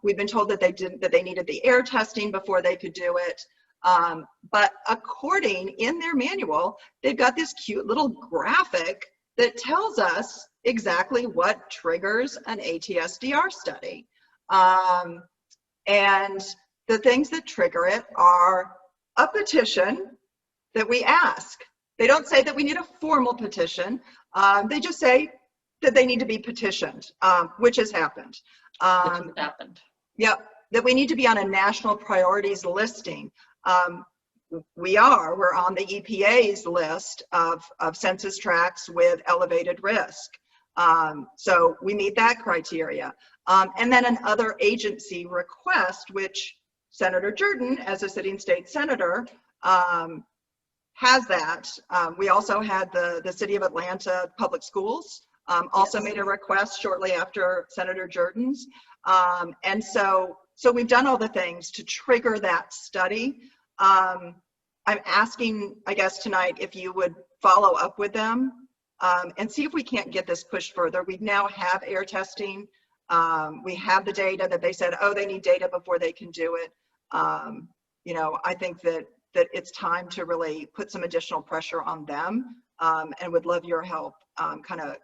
We've been told that they needed the air testing before they could do it, but in their manual, they've got this cute little graphic that tells us exactly what triggers an ATSDR study. And the things that trigger it are a petition that we ask. They don't say that we need a formal petition. They just say that they need to be petitioned, which has happened. Yeah, that we need to be on a national priorities listing. We're on the EPA's list of census tracts with elevated risk. So we meet that criteria. And then another agency request, which Senator Jordan, as a sitting state senator, has that. We also had the City of Atlanta Public Schools also made a request shortly after Senator Jordan's. And so we've done all the things to trigger that study. I'm asking, I guess, tonight if you would follow up with them and see if we can't get this pushed further. We now have air testing. We have the data that they said, oh, they need data before they can do it. I think that it's time to really put some additional pressure on them, and would love your help kind of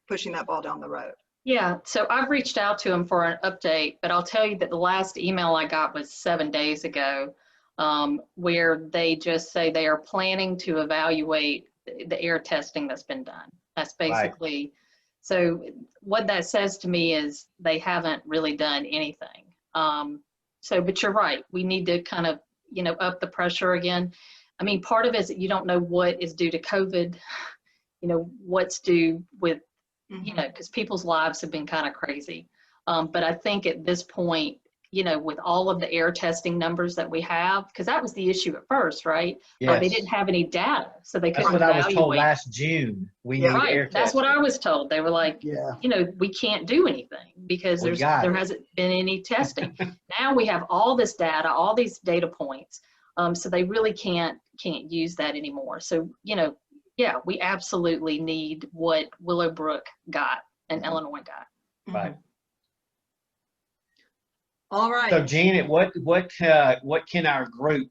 pushing that ball down the road. Yeah, so I've reached out to them for an update, but I'll tell you that the last email I got was 7 days ago, where they just say they are planning to evaluate the air testing that's been done. That's basically, right. So what that says to me is they haven't really done anything. But you're right, we need to kind of, up the pressure again. I mean, part of it is that you don't know what is due to COVID, what's due with, because people's lives have been kind of crazy. But I think at this point, with all of the air testing numbers that we have, because that was the issue at first, right? Yes. They didn't have any data, so they couldn't evaluate. That's what I was told last June. We need air testing. That's what I was told. They were like, we can't do anything because there hasn't been any testing. Now we have all this data, all these data points, so they really can't use that anymore. So we absolutely need what Willowbrook got and Illinois got. Right. All right. So Janet, what can our group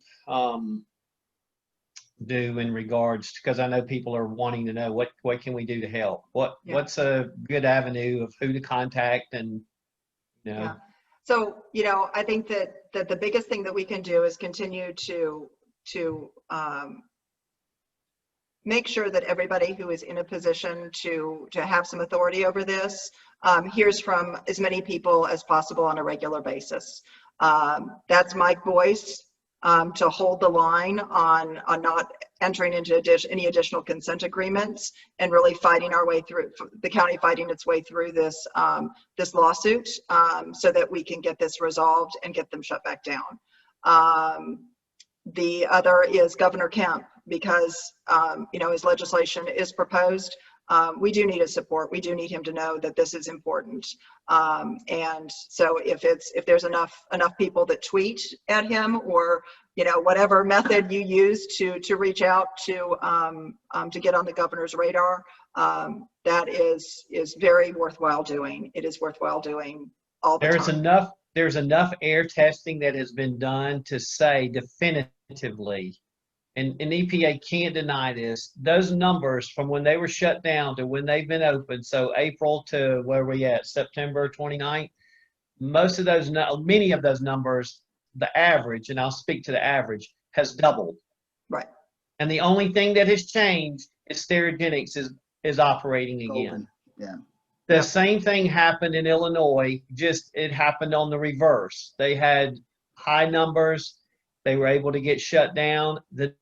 do in regards, because I know people are wanting to know what can we do to help? What's a good avenue of who to contact and Yeah. So I think that the biggest thing that we can do is continue to make sure that everybody who is in a position to have some authority over this hears from as many people as possible on a regular basis. That's my voice to hold the line on not entering into any additional consent agreements and really fighting our way through, the county fighting its way through this lawsuit so that we can get this resolved and get them shut back down. The other is Governor Kemp, because his legislation is proposed. we do need his support. We do need him to know that this is important. And so if there's enough people that tweet at him, or whatever method you use to reach out to get on the governor's radar, that is very worthwhile doing. It is worthwhile doing all the time. There's enough air testing that has been done to say definitively, and EPA can't deny this, those numbers from when they were shut down to when they've been open, so April to where are we at, September 29th, many of those numbers, the average, and I'll speak to the average, has doubled. Right. And the only thing that has changed is Sterigenics is operating again. Open. Yeah. The same thing happened in Illinois, just it happened on the reverse. They had high numbers. They were able to get shut down. The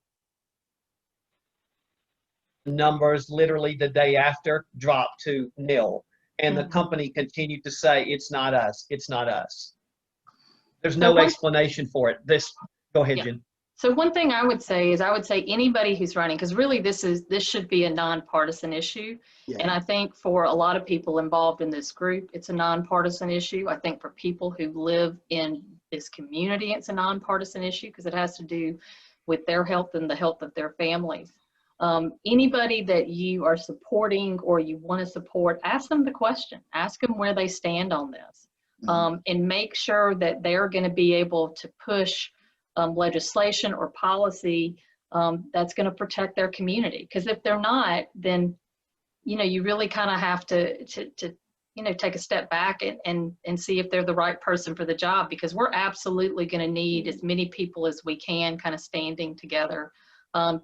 numbers literally the day after dropped to nil. And the company continued to say, it's not us, it's not us. There's no explanation for it. Go ahead, Jen. So one thing I would say is anybody who's running, because really this should be a nonpartisan issue. Yeah. And I think for a lot of people involved in this group, it's a nonpartisan issue. I think for people who live in this community, it's a nonpartisan issue because it has to do with their health and the health of their families. Anybody that you are supporting or you want to support, ask them the question, ask them where they stand on this, and make sure that they're going to be able to push legislation or policy that's going to protect their community. Because if they're not, then you really kind of have to take a step back and see if they're the right person for the job, because we're absolutely going to need as many people as we can kind of standing together,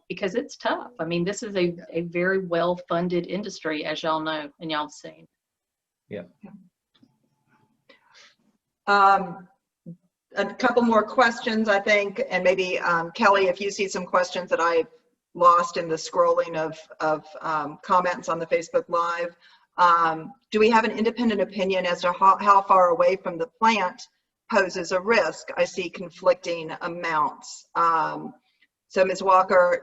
because it's tough. I mean, this is a very well-funded industry, as y'all know and y'all have seen. Yeah. A couple more questions, I think, and maybe Kelly, if you see some questions that I lost in the scrolling of comments on the Facebook Live. Do we have an independent opinion as to how far away from the plant poses a risk? I see conflicting amounts. So Ms. Walker,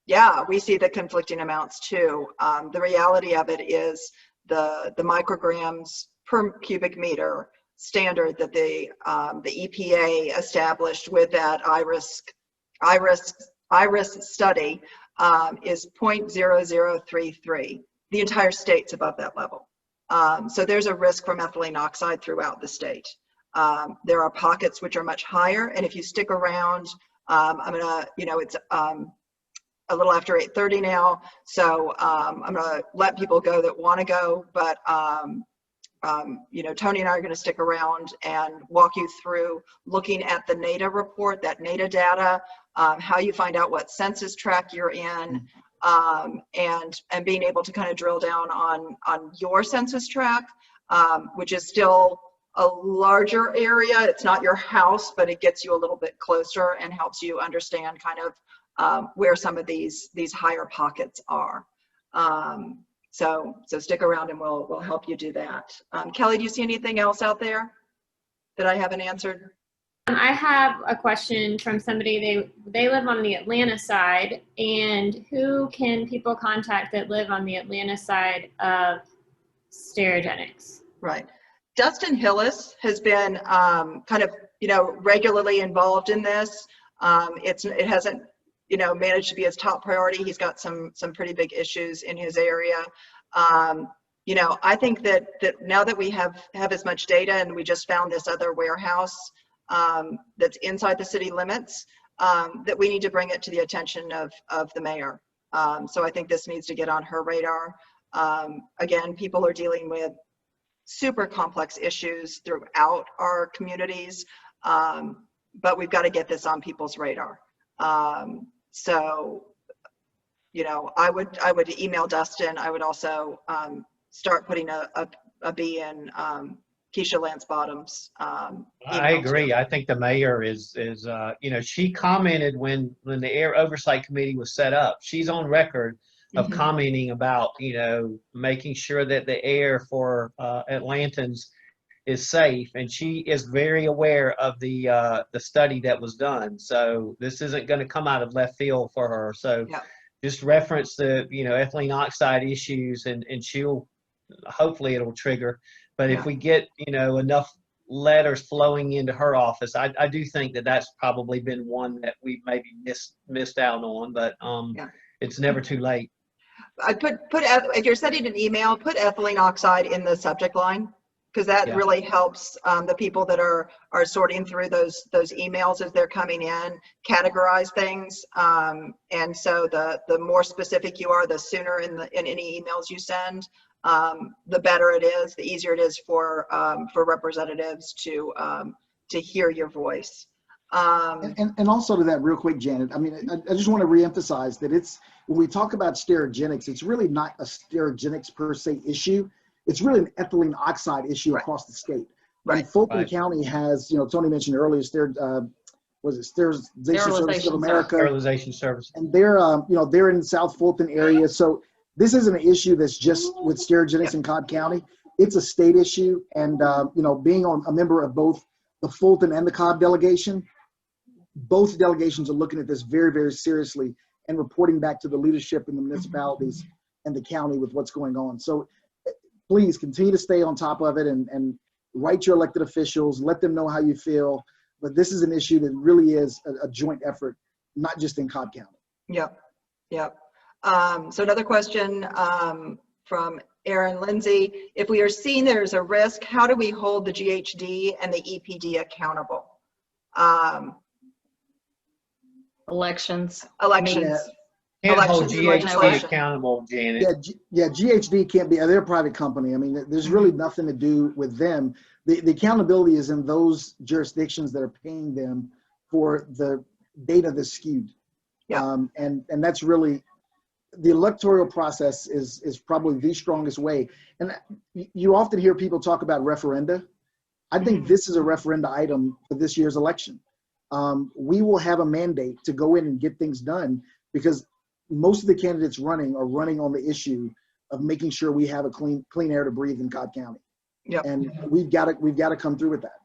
yeah, we see the conflicting amounts too. The reality of it is the micrograms per cubic meter standard that the EPA established with that IRIS study is 0.0033. The entire state's above that level. So there's a risk for ethylene oxide throughout the state. There are pockets which are much higher, and if you stick around, I'm gonna, it's a little after 8:30 now, so I'm gonna let people go that want to go, but Tony and I are going to stick around and walk you through looking at the NADA report, that NADA data, how you find out what census tract you're in, and being able to kind of drill down on your census tract, which is still a larger area. It's not your house, but it gets you a little bit closer and helps you understand kind of where some of these higher pockets are. So stick around and we'll help you do that. Kelly, do you see anything else out there that I haven't answered? I have a question from somebody. They live on the Atlanta side, and who can people contact that live on the Atlanta side of Sterigenics? Right. Dustin Hillis has been kind of regularly involved in this. It hasn't managed to be his top priority. He's got some pretty big issues in his area. I think that now that we have as much data, and we just found this other warehouse that's inside the city limits, that we need to bring it to the attention of the mayor. So I think this needs to get on her radar. Again, people are dealing with super complex issues throughout our communities, but we've got to get this on people's radar. So, I would email Dustin. I would also start putting a B in Keisha Lance Bottom's. I agree. I think the mayor is she commented when the Air Oversight Committee was set up. She's on record of commenting about, making sure that the air for Atlantans is safe, and she is very aware of the study that was done. So this isn't going to come out of left field for her. So just reference the, ethylene oxide issues and hopefully it'll trigger. But Yeah. if we get, enough letters flowing into her office, I do think that that's probably been one that we maybe missed out on, but Yeah. it's never too late. I if you're sending an email, put ethylene oxide in the subject line, because that Yeah. really helps the people that are sorting through those emails as they're coming in, categorize things. And so the more specific you are, the sooner in any emails you send, the better it is, the easier it is for representatives to hear your voice. And also to that real quick, Janet, I mean, I just want to reemphasize that when we talk about Sterigenics, it's really not a Sterigenics per se issue. It's really an ethylene oxide issue across the state. Right. And Fulton County has, Tony mentioned earlier, Sterilization Services of America. Sterilization Service. And they're, they're in the South Fulton area. So this isn't an issue that's just with Sterigenics in Cobb County. It's a state issue. And, being a member of both the Fulton and the Cobb delegation, both delegations are looking at this very, very seriously and reporting back to the leadership in the municipalities and the county with what's going on. So please continue to stay on top of it and write your elected officials, let them know how you feel. But this is an issue that really is a joint effort, not just in Cobb County. Yep. So another question from Aaron Lindsay. If we are seeing there's a risk, how do we hold the GHD and the EPD accountable? Elections. Can't hold Elections and GHD legislation. accountable, Janet. Yeah, GHD can't be, they're a private company. I mean, there's really nothing to do with them. The accountability is in those jurisdictions that are paying them for the data that's skewed. Yeah. And that's really, the electoral process is probably the strongest way. And you often hear people talk about referenda. I think this is a referenda item for this year's election. We will have a mandate to go in and get things done because most of the candidates running are running on the issue of making sure we have a clean air to breathe in Cobb County. Yep. And we've got to come through with that.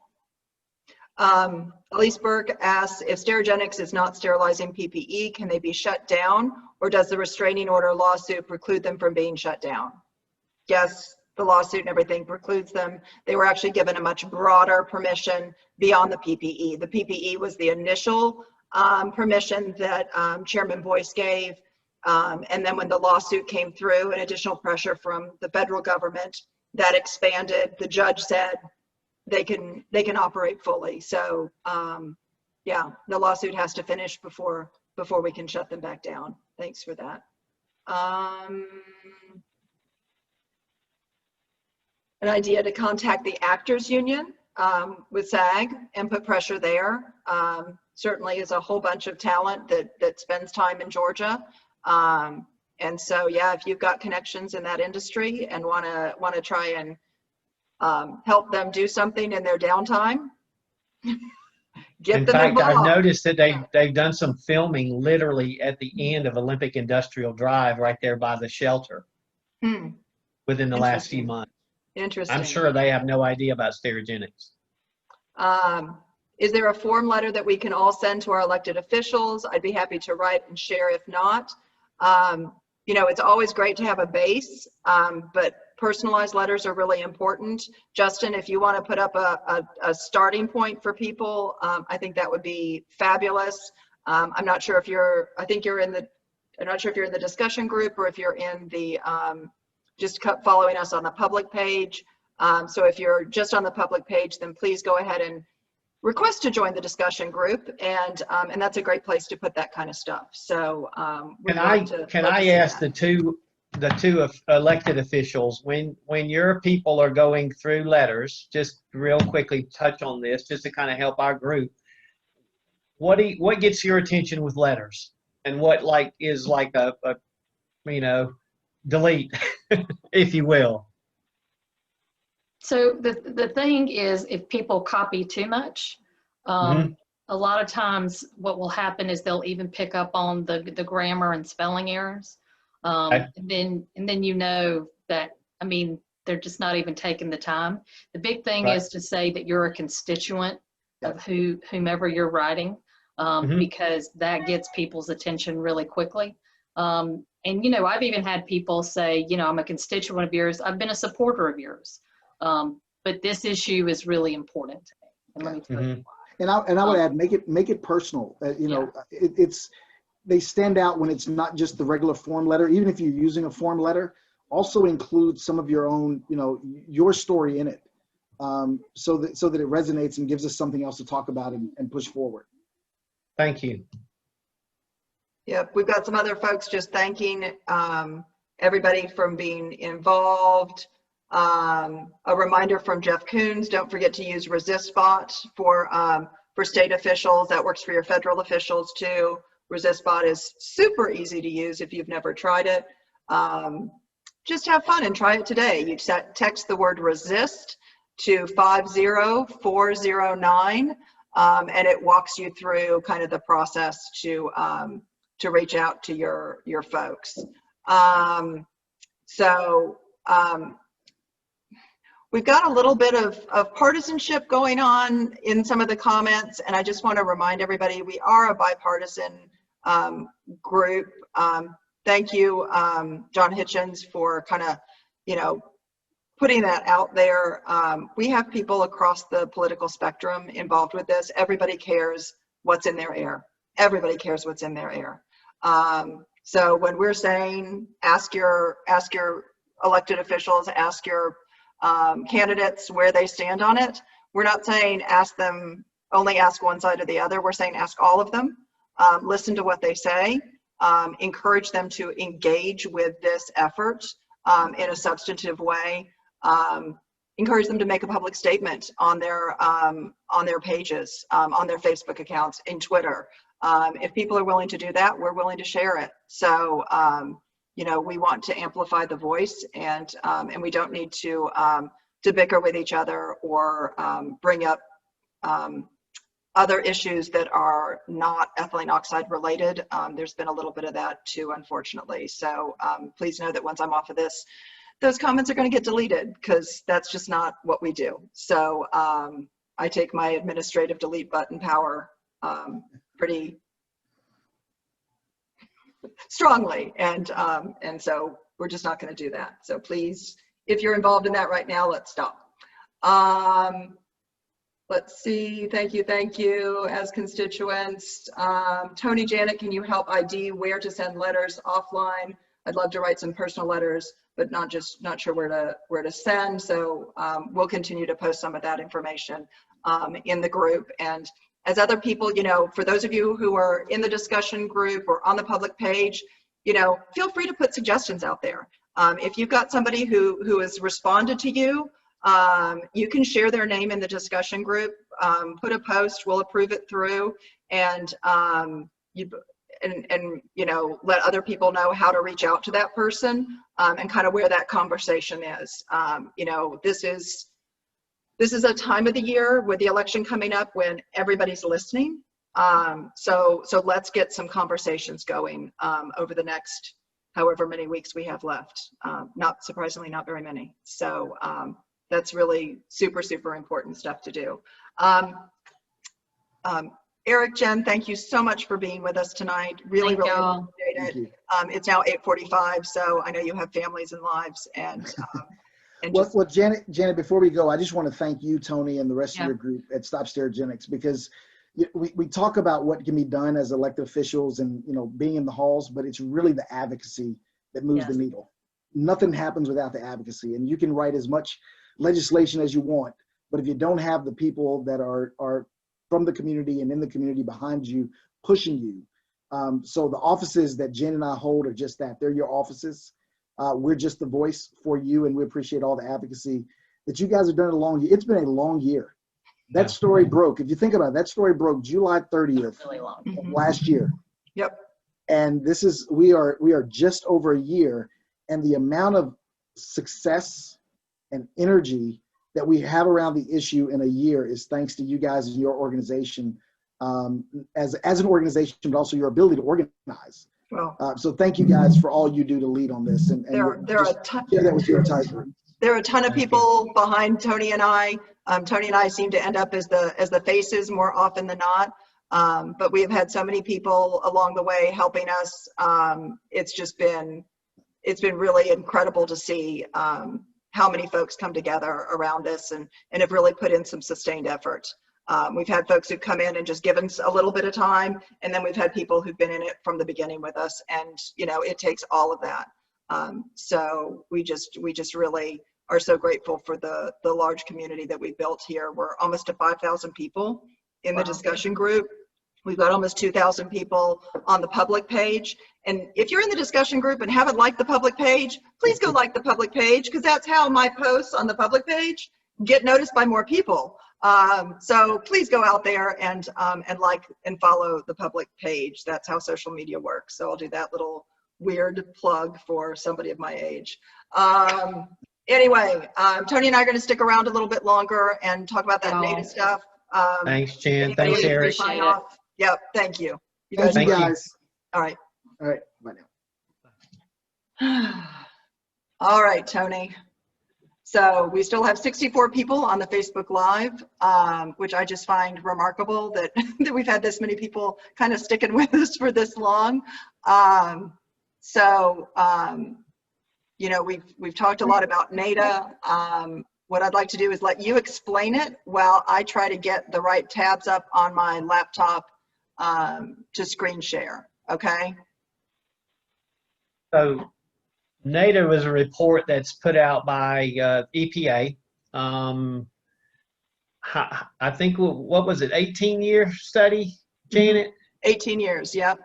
Elise Burke asks, if Sterigenics is not sterilizing PPE, can they be shut down, or does the restraining order lawsuit preclude them from being shut down? Yes, the lawsuit and everything precludes them. They were actually given a much broader permission beyond the PPE. The PPE was the initial permission that Chairman Boyce gave. And then when the lawsuit came through and additional pressure from the federal government, that expanded. The judge said they can operate fully. So yeah, the lawsuit has to finish before we can shut them back down. Thanks for that. An idea to contact the actors union with SAG and put pressure there. Certainly is a whole bunch of talent that spends time in Georgia. And so, yeah, if you've got connections in that industry and want to try and help them do something in their downtime, get them involved. I've noticed that they've done some filming literally at the end of Olympic Industrial Drive right there by the shelter within the last few months. Interesting. I'm sure they have no idea about Sterigenics. Is there a form letter that we can all send to our elected officials? I'd be happy to write and share if not. It's always great to have a base, but personalized letters are really important. Justin, if you want to put up a starting point for people, I think that would be fabulous. I'm not sure if I'm not sure if you're in the discussion group or if you're in the, just following us on the public page. So if you're just on the public page, then please go ahead and request to join the discussion group, and that's a great place to put that kind of stuff. So can I ask the two elected officials, when your people are going through letters, just real quickly touch on this just to kind of help our group. What gets your attention with letters, and what is a delete, if you will? So the thing is, if people copy too much, a lot of times what will happen is they'll even pick up on the grammar and spelling errors. And then that, they're just not even taking the time. The big thing is to say that you're a constituent of whomever you're writing, because that gets people's attention really quickly. And, you know, I've even had people say, you know, I'm a constituent of yours. I've been a supporter of yours. But this issue is really important to me. And let me tell you why. And I would add, make it personal. You know, they stand out when it's not just the regular form letter. Even if you're using a form letter, also include some of your own, you know, your story in it, so that it resonates and gives us something else to talk about and push forward. Thank you. Yep, we've got some other folks just thanking everybody from being involved. A reminder from Jeff Coons, don't forget to use ResistBot for state officials. That works for your federal officials too. ResistBot is super easy to use if you've never tried it. Just have fun and try it today. You text the word resist to 50409, and it walks you through kind of the process to reach out to your folks. We've got a little bit of partisanship going on in some of the comments, and I just want to remind everybody we are a bipartisan group. Thank you, John Hitchens, for kind of, you know, putting that out there. We have people across the political spectrum involved with this. Everybody cares what's in their air. Everybody cares what's in their air. So when we're saying ask your elected officials, ask your candidates where they stand on it, we're not saying only ask one side or the other. We're saying ask all of them. Listen to what they say. Encourage them to engage with this effort in a substantive way. Encourage them to make a public statement on their pages, on their Facebook accounts, in Twitter. If people are willing to do that, we're willing to share it. So, you know, we want to amplify the voice, and we don't need to bicker with each other or bring up other issues that are not ethylene oxide related. There's been a little bit of that too, unfortunately. So please know that once I'm off of this, those comments are going to get deleted, because that's just not what we do. So I take my administrative delete button power pretty strongly, and so we're just not going to do that. So please, if you're involved in that right now, let's stop. Let's see, thank you as constituents. Tony, Janet, can you help ID where to send letters offline? I'd love to write some personal letters, but not sure where to send. So we'll continue to post some of that information in the group. And as other people, you know, for those of you who are in the discussion group or on the public page, you know, feel free to put suggestions out there. If you've got somebody who has responded to you, you can share their name in the discussion group, put a post, we'll approve it through, and you know, let other people know how to reach out to that person, and kind of where that conversation is. You know, this is a time of the year with the election coming up when everybody's listening. So let's get some conversations going over the next however many weeks we have left. Not surprisingly, not very many. So that's really super, super important stuff to do. Eric, Jen, thank you so much for being with us tonight. Really appreciate it. It's now 8:45, so I know you have families and lives, and well, Janet, before we go, I just want to thank you, Tony, and the rest of your group at Stop Sterigenics, because we talk about what can be done as elected officials and, you know, being in the halls, but it's really the advocacy that moves the needle. Nothing happens without the advocacy, and you can write as much legislation as you want, but if you don't have the people that are from the community and in the community behind you, pushing you. So the offices that Jen and I hold are just that. They're your offices. We're just the voice for you, and we appreciate all the advocacy that you guys have done. It's been a long year. That story broke. If you think about it, that story broke July 30th of last year. Yep. And we are just over a year, and the amount of success and energy that we have around the issue in a year is thanks to you guys and your organization, as an organization, but also your ability to organize. Well, so thank you guys for all you do to lead on this. And there are a ton. That was your entire group. There are a ton of people behind Tony and I. Tony and I seem to end up as the faces more often than not. But we have had so many people along the way helping us. It's been really incredible to see how many folks come together around this and have really put in some sustained effort. We've had folks who've come in and just given us a little bit of time, and then we've had people who've been in it from the beginning with us, and it takes all of that. So we just really are so grateful for the large community that we built here. We're almost to 5,000 people in the discussion group. We've got almost 2,000 people on the public page. And if you're in the discussion group and haven't liked the public page, please go like the public page, because that's how my posts on the public page get noticed by more people. So please go out there and like and follow the public page. That's how social media works. So I'll do that little weird plug for somebody of my age. Anyway, Tony and I are going to stick around a little bit longer and talk about that data stuff. Thanks, Jen. Anybody Thanks, Eric. appreciate it. off? Yep, thank you. Thank you, Thank you. guys. All right. All right, bye now. All right, Tony. So we still have 64 people on the Facebook Live, which I just find remarkable that, that we've had this many people kind of sticking with us for this long. We've talked a lot about NADA. What I'd like to do is let you explain it while I try to get the right tabs up on my laptop to screen share, okay? So NADA was a report that's put out by EPA. I think, what was it, 18-year study, Janet? 18 years, yep.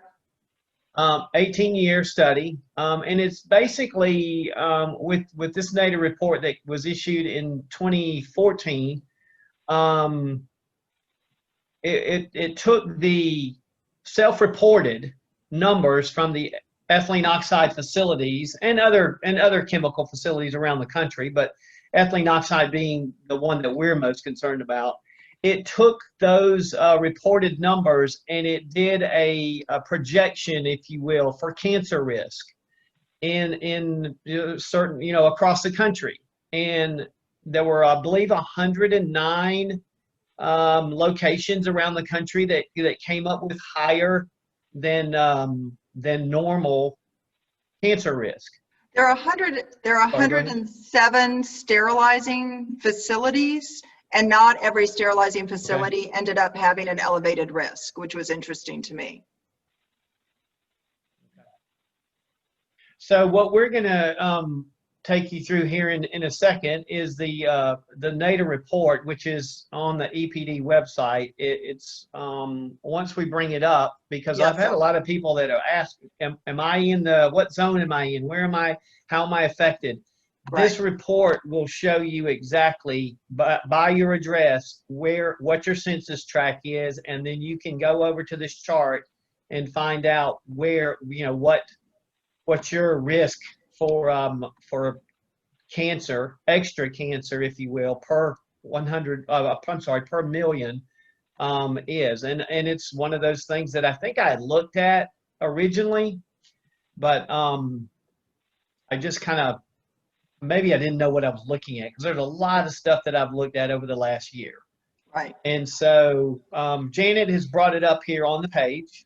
18-year study, and it's basically with this NADA report that was issued in 2014. It took the self-reported numbers from the ethylene oxide facilities and other chemical facilities around the country, but ethylene oxide being the one that we're most concerned about. It took those reported numbers and it did a projection, if you will, for cancer risk in certain, across the country. And there were, I believe, 109 locations around the country that came up with higher than normal cancer risk. There are 107 sterilizing facilities, and not every sterilizing facility ended up having an elevated risk, which was interesting to me. So what we're going to take you through here in a second is the NADA report, which is on the EPD website. It's once we bring it up, because Yes. I've had a lot of people that are asking, am I in what zone am I in? Where am I? How am I affected? Right. This report will show you exactly by your address what your census tract is, and then you can go over to this chart and find out where what's your risk for cancer, extra cancer, if you will, per million is, and it's one of those things that I think I had looked at originally, but I just kind of, maybe I didn't know what I was looking at, because there's a lot of stuff that I've looked at over the last year. Right. And so Janet has brought it up here on the page.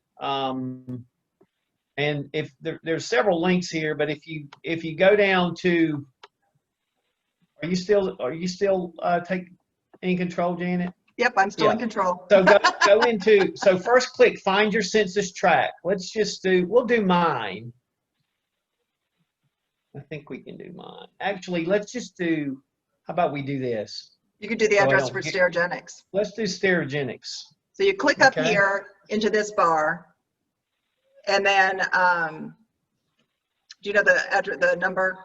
And if there's several links here, but if you go down to, are you still in control, Janet? Yep, I'm still in control. So go into, so first click find your census tract. We'll do mine. I think we can do mine. Actually, let's just do, how about we do this? You could do the address for Sterigenics. Let's do Sterigenics. So you click up here into this bar, and then, do you know the number?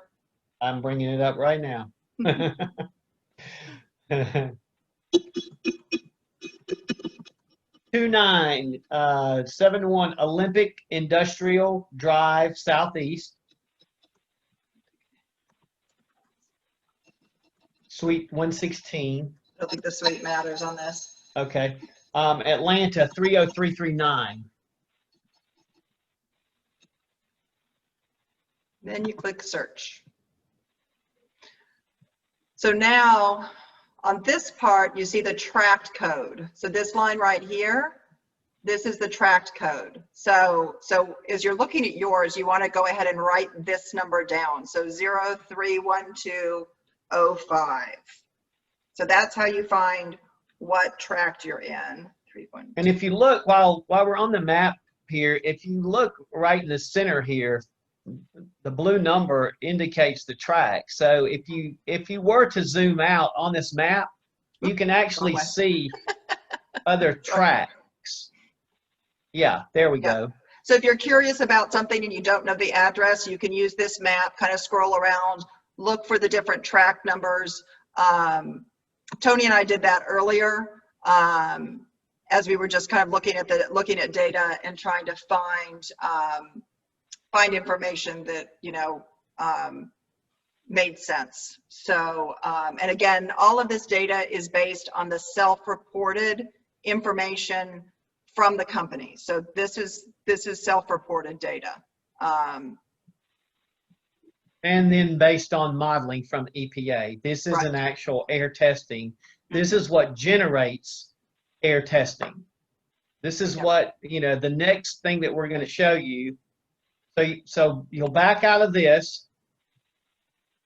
I'm bringing it up right now. 2971 Olympic Industrial Drive, Southeast. Suite 116. I don't think the suite matters on this. Okay. Atlanta 30339. Then you click search. So now on this part, you see the tract code. So this line right here, This is the tract code. So as you're looking at yours, you want to go ahead and write this number down. So 031205. So that's how you find what tract you're in. 312. And if you look, while we're on the map here, if you look right in the center here, the blue number indicates the tract. So if you were to zoom out on this map, you can actually see other tracts. Yeah, there we go. So if you're curious about something and you don't know the address, you can use this map, kind of scroll around, look for the different tract numbers. Tony and I did that earlier as we were just kind of looking at data and trying to find information that made sense. So and again, all of this data is based on the self-reported information from the company. So this is self-reported data. And then based on modeling from EPA. This is an actual air testing. This is what generates air testing. This is what, the next thing that we're going to show you. So you'll back out of this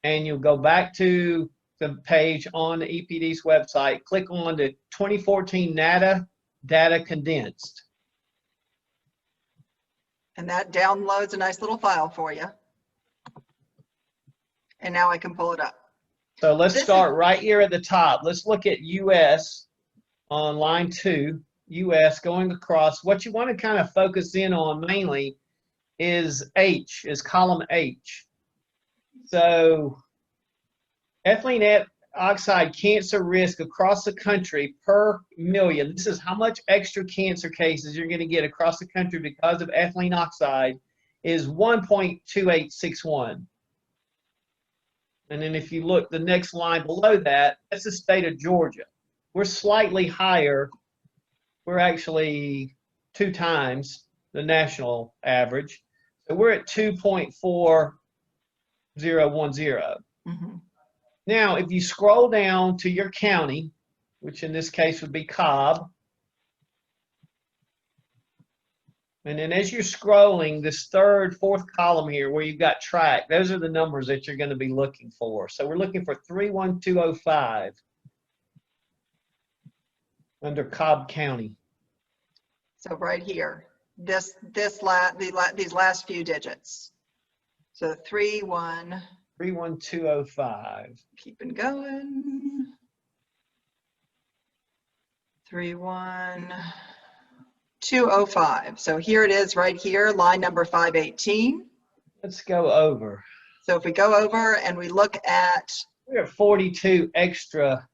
and you'll go back to the page on the EPD's website, click on the 2014 NADA data condensed. And that downloads a nice little file for you. And now I can pull it up. So let's start right here at the top. Let's look at US on line 2, US going across. What you want to kind of focus in on mainly is column H. So ethylene oxide cancer risk across the country per million. This is how much extra cancer cases you're going to get across the country because of ethylene oxide is 1.2861. And then if you look the next line below that, that's the state of Georgia. We're slightly higher. We're actually 2 times the national average. So we're at 2.4010. Mm-hmm. Now, if you scroll down to your county, which in this case would be Cobb, and then as you're scrolling, this third, fourth column here where you've got tract, those are the numbers that you're going to be looking for. So we're looking for 31205 under Cobb County. So right here, these last few digits. So 31205. Keeping going. 31205. So here it is right here, line number 518. Let's go over. So if we go over and we look at, we're at 42 extra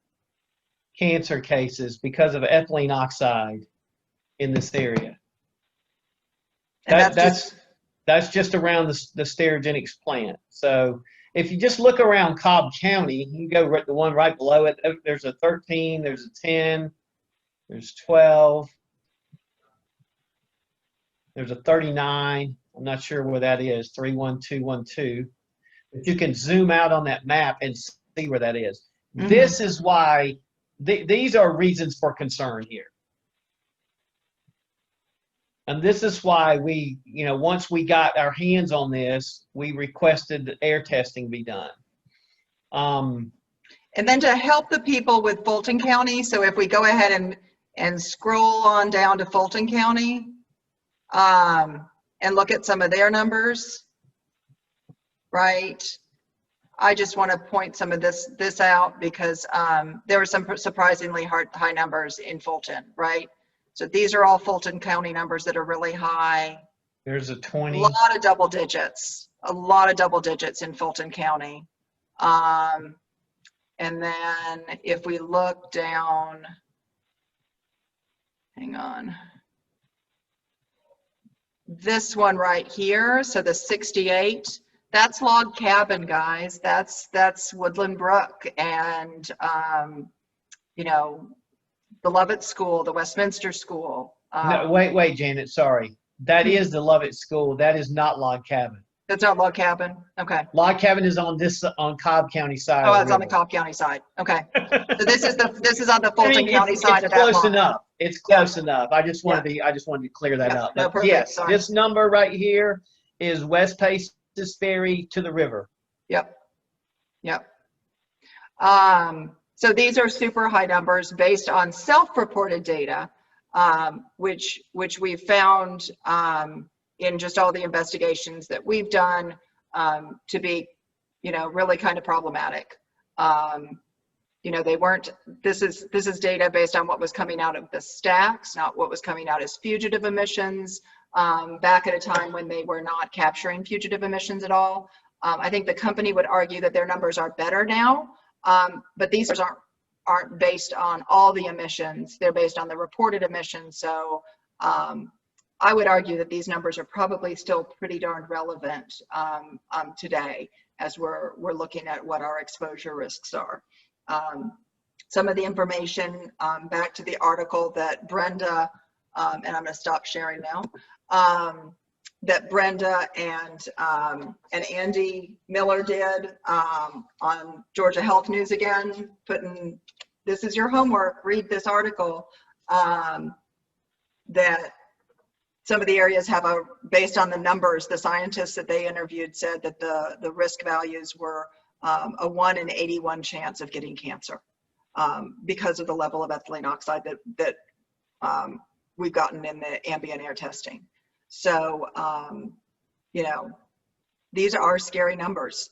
cancer cases because of ethylene oxide in this area. and That's just around the Sterigenics plant. So if you just look around Cobb County, you can go the one right below it. There's a 13, there's a 10, there's 12, there's a 39. I'm not sure where that is, 31212. But you can zoom out on that map and see where that is. Mm-hmm. This is why these are reasons for concern here. And this is why we, once we got our hands on this, we requested that air testing be done. And then to help the people with Fulton County, so if we go ahead and scroll on down to Fulton County and look at some of their numbers, right? I just want to point some of this out because there were some surprisingly high numbers in Fulton, right? So these are all Fulton County numbers that are really high. There's a 20. A lot of double digits in Fulton County. And then if we look down, hang on. This one right here, so the 68, that's Log Cabin, guys. That's Woodland Brook and, the Lovett School, the Westminster School. No, wait, Janet, sorry. That is the Lovett School. That is not Log Cabin. That's not Log Cabin? Okay. Log Cabin is on Cobb County side. Oh, of it's the on the river. Cobb County side. Okay. So this is on the I Fulton mean, County side it's of that close line. enough. It's close enough. I just wanted to clear that Yeah, up. no, But perfect. yes, Sorry. this number right here is West Paces Ferry to the river. Yep. Yep. So these are super high numbers based on self-reported data, which we've found in just all the investigations that we've done to be, really kind of problematic. They weren't. This is data based on what was coming out of the stacks, not what was coming out as fugitive emissions. Back at a time when they were not capturing fugitive emissions at all. I think the company would argue that their numbers are better now, but these aren't based on all the emissions. They're based on the reported emissions. So I would argue that these numbers are probably still pretty darn relevant today as we're looking at what our exposure risks are. Some of the information back to the article that Brenda, and I'm going to stop sharing now, that Brenda and Andy Miller did on Georgia Health News again, this is your homework, read this article, that some of the areas have based on the numbers, the scientists that they interviewed said that the risk values were a 1 in 81 chance of getting cancer because of the level of ethylene oxide that we've gotten in the ambient air testing. So, these are scary numbers.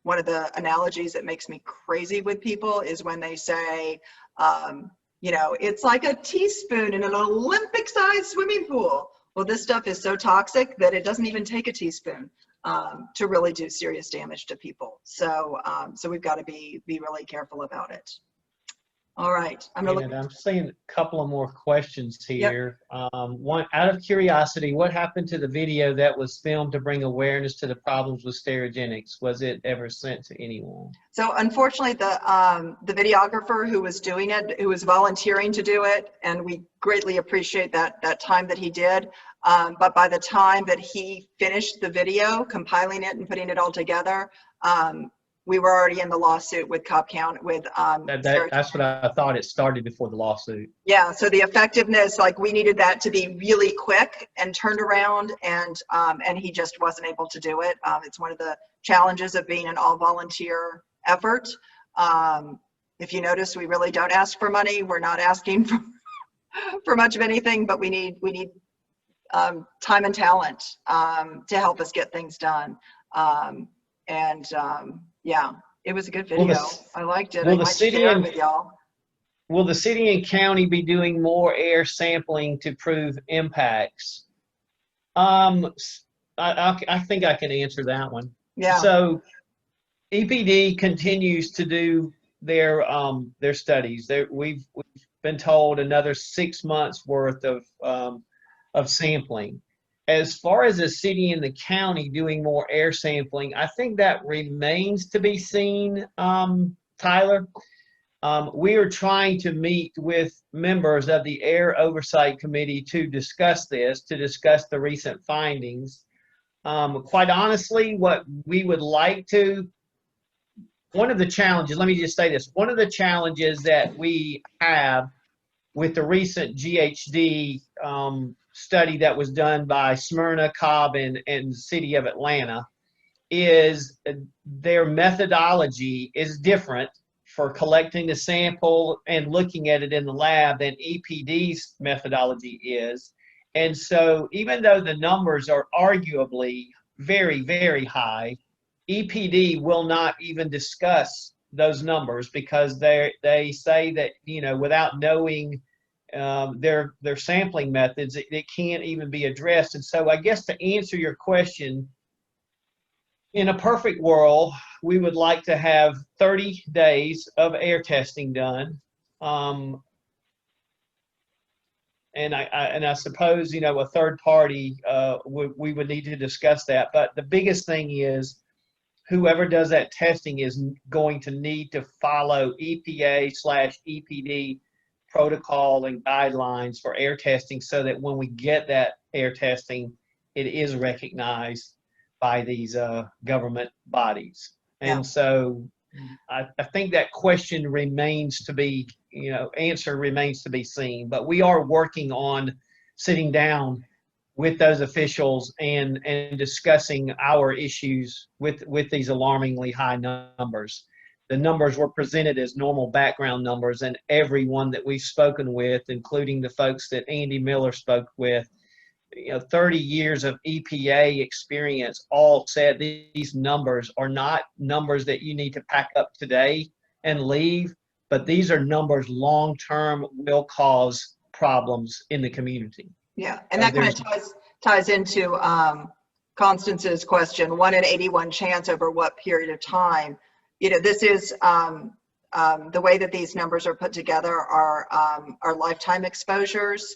One of the analogies that makes me crazy with people is when they say, it's like a teaspoon in an Olympic-sized swimming pool. Well, this stuff is so toxic that it doesn't even take a teaspoon to really do serious damage to people. So, we've got to be really careful about it. All right, I'm seeing a couple of more questions here. One, out of curiosity, what happened to the video that was filmed to bring awareness to the problems with Sterigenics? Was it ever sent to anyone? So unfortunately, the videographer who was doing it, who was volunteering to do it, and we greatly appreciate that time that he did. But by the time that he finished the video, compiling it and putting it all together, we were already in the lawsuit with Cobb County with that's what I thought. It started before the lawsuit. Yeah, so the effectiveness, we needed that to be really quick and turned around, and he just wasn't able to do it. It's one of the challenges of being an all-volunteer effort. If you notice, we really don't ask for money. We're not asking for much of anything, but we need time and talent to help us get things done. Yeah, it was a good video. I liked it. I might share it with y'all. Will the city and county be doing more air sampling to prove impacts? I think I can answer that one. Yeah. So EPD continues to do their studies. We've been told another 6 months worth of sampling. As far as the city and the county doing more air sampling, I think that remains to be seen, Tyler. We are trying to meet with members of the Air Oversight Committee to discuss the recent findings. Quite honestly, what we would like to, one of the challenges, let me just say this, one of the challenges that we have with the recent GHD study that was done by Smyrna, Cobb, and the city of Atlanta is their methodology is different for collecting the sample and looking at it in the lab than EPD's methodology is. And so even though the numbers are arguably very, very high, EPD will not even discuss those numbers because they say that, without knowing their sampling methods, it can't even be addressed. And so I guess to answer your question, in a perfect world, we would like to have 30 days of air testing done. And I suppose, a third party, we would need to discuss that. But the biggest thing is whoever does that testing is going to need to follow EPA/EPD protocol and guidelines for air testing so that when we get that air testing, it is recognized by these government bodies. Yeah. And so I think that question remains to be, answer remains to be seen. But we are working on sitting down with those officials and discussing our issues with these alarmingly high numbers. The numbers were presented as normal background numbers, and everyone that we've spoken with, including the folks that Andy Miller spoke with, 30 years of EPA experience, all said these numbers are not numbers that you need to pack up today and leave, but these are numbers long-term will cause problems in the community. Yeah, and that kind of ties into Constance's question, 1 in 81 chance over what period of time? This is the way that these numbers are put together are lifetime exposures.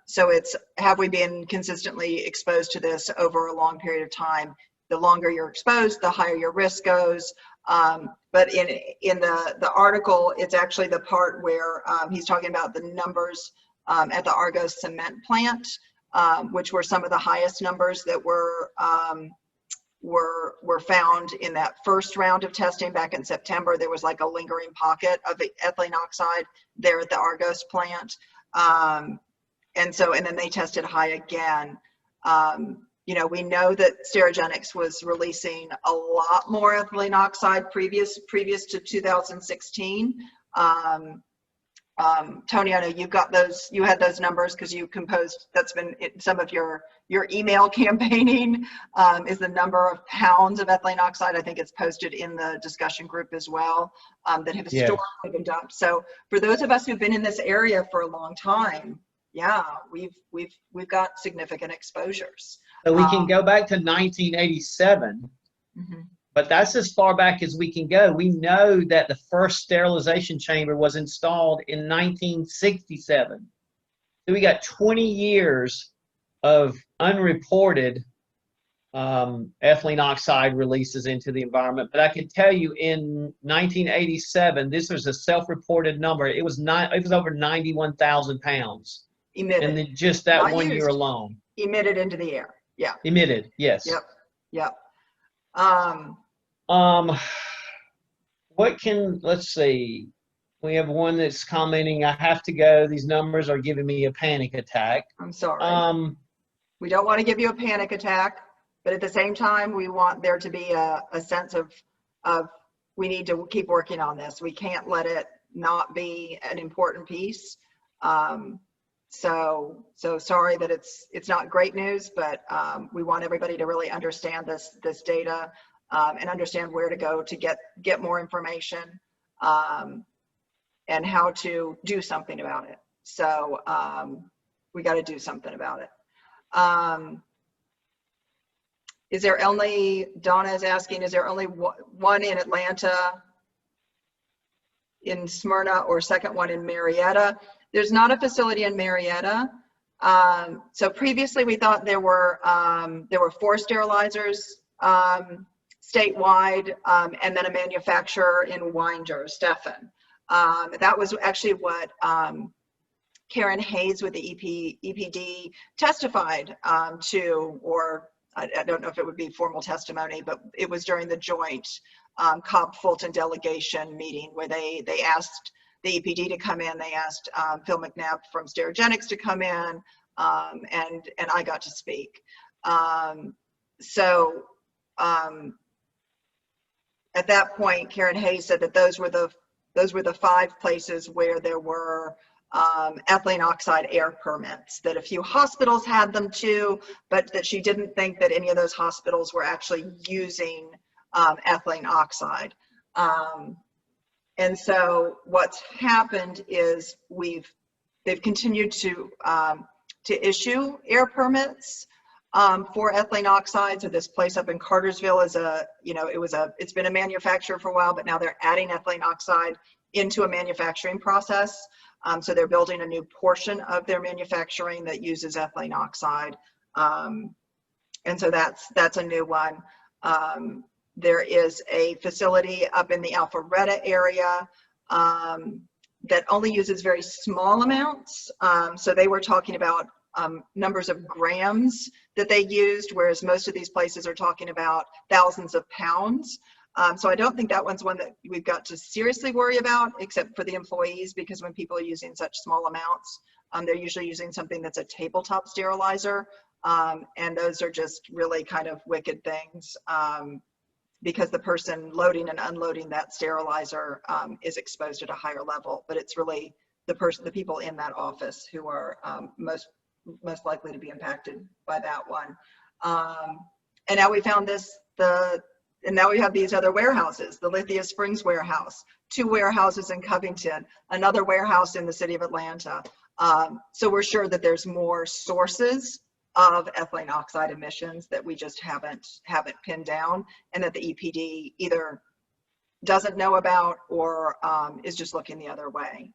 So it's, have we been consistently exposed to this over a long period of time? The longer you're exposed, the higher your risk goes. But in the article, it's actually the part where he's talking about the numbers at the Argos cement plant, which were some of the highest numbers that were found in that first round of testing back in September. There was like a lingering pocket of the ethylene oxide there at the Argos plant. And then they tested high again. We know that Sterigenics was releasing a lot more ethylene oxide previous to 2016. Tony, I know you had those numbers because you composed, that's been some of your email campaigning, is the number of pounds of ethylene oxide. I think it's posted in the discussion group as well, that have historically been dumped. So for those of us who've been in this area for a long time, yeah, we've got significant exposures. So we can go back to 1987, but that's as far back as we can go. We know that the first sterilization chamber was installed in 1967. So we got 20 years of unreported ethylene oxide releases into the environment. But I can tell you, in 1987, this was a self-reported number. It was over 91,000 pounds. Emitted. And just that Not one used. Year alone. Emitted into the air. Yeah. Emitted, yes. Yep. Let's see. We have one that's commenting, I have to go. These numbers are giving me a panic attack. I'm sorry. We don't want to give you a panic attack, but at the same time, we want there to be a sense of we need to keep working on this. We can't let it not be an important piece. So sorry that it's not great news, but we want everybody to really understand this data and understand where to go to get more information and how to do something about it. So we got to do something about it. Is there only, Donna is asking, is there only one in Atlanta, in Smyrna, or second one in Marietta? There's not a facility in Marietta. So previously we thought there were 4 sterilizers statewide, and then a manufacturer in Winder, Stephan. That was actually what Karen Hayes with the EPD testified to, or I don't know if it would be formal testimony, but it was during the joint Cobb-Fulton delegation meeting where they asked the EPD to come in. They asked Phil McNabb from Sterigenics to come in, and I got to speak. At that point, Karen Hayes said that those were the 5 places where there were ethylene oxide air permits, that a few hospitals had them too, but that she didn't think that any of those hospitals were actually using ethylene oxide. And so what's happened is they've continued to issue air permits for ethylene oxide. So this place up in Cartersville is it's been a manufacturer for a while, but now they're adding ethylene oxide into a manufacturing process. So they're building a new portion of their manufacturing that uses ethylene oxide. And so that's a new one. There is a facility up in the Alpharetta area that only uses very small amounts. So they were talking about numbers of grams that they used, whereas most of these places are talking about thousands of pounds. So I don't think that one's one that we've got to seriously worry about, except for the employees, because when people are using such small amounts, they're usually using something that's a tabletop sterilizer. And those are just really kind of wicked things, because the person loading and unloading that sterilizer is exposed at a higher level. But it's really the people in that office who are most likely to be impacted by that one. And now we found and now we have these other warehouses, the Lithia Springs warehouse, 2 warehouses in Covington, another warehouse in the city of Atlanta. So we're sure that there's more sources of ethylene oxide emissions that we just haven't pinned down, and that the EPD either doesn't know about or is just looking the other way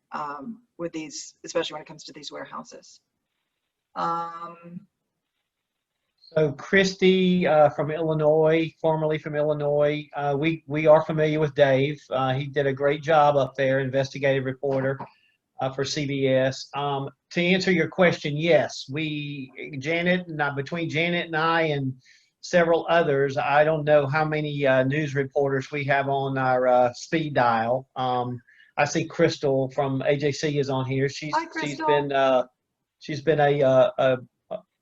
with these, especially when it comes to these warehouses. So Christy from Illinois, formerly from Illinois, we are familiar with Dave. He did a great job up there, investigative reporter for CBS. To answer your question, yes, between Janet and I and several others, I don't know how many news reporters we have on our speed dial. I see Crystal from AJC is on here. Hi, Crystal. She's been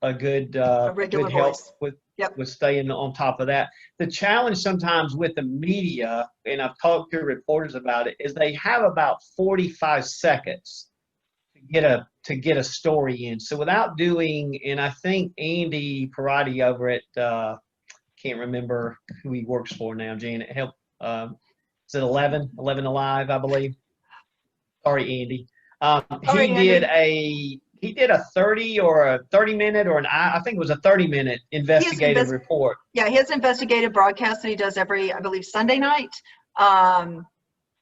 a good regular help voice. with staying on top of that. The challenge sometimes with the media, and I've talked to reporters about it, is they have about 45 seconds to get a story in. So without doing, and I think Andy Parati over at can't remember who he works for now. Janet, help. Is it 11 Alive, I believe? Sorry, Andy. He did a 30 or a 30-minute or I think it was a 30-minute investigative report. Yeah, he has investigative broadcast that he does every, I believe, Sunday night,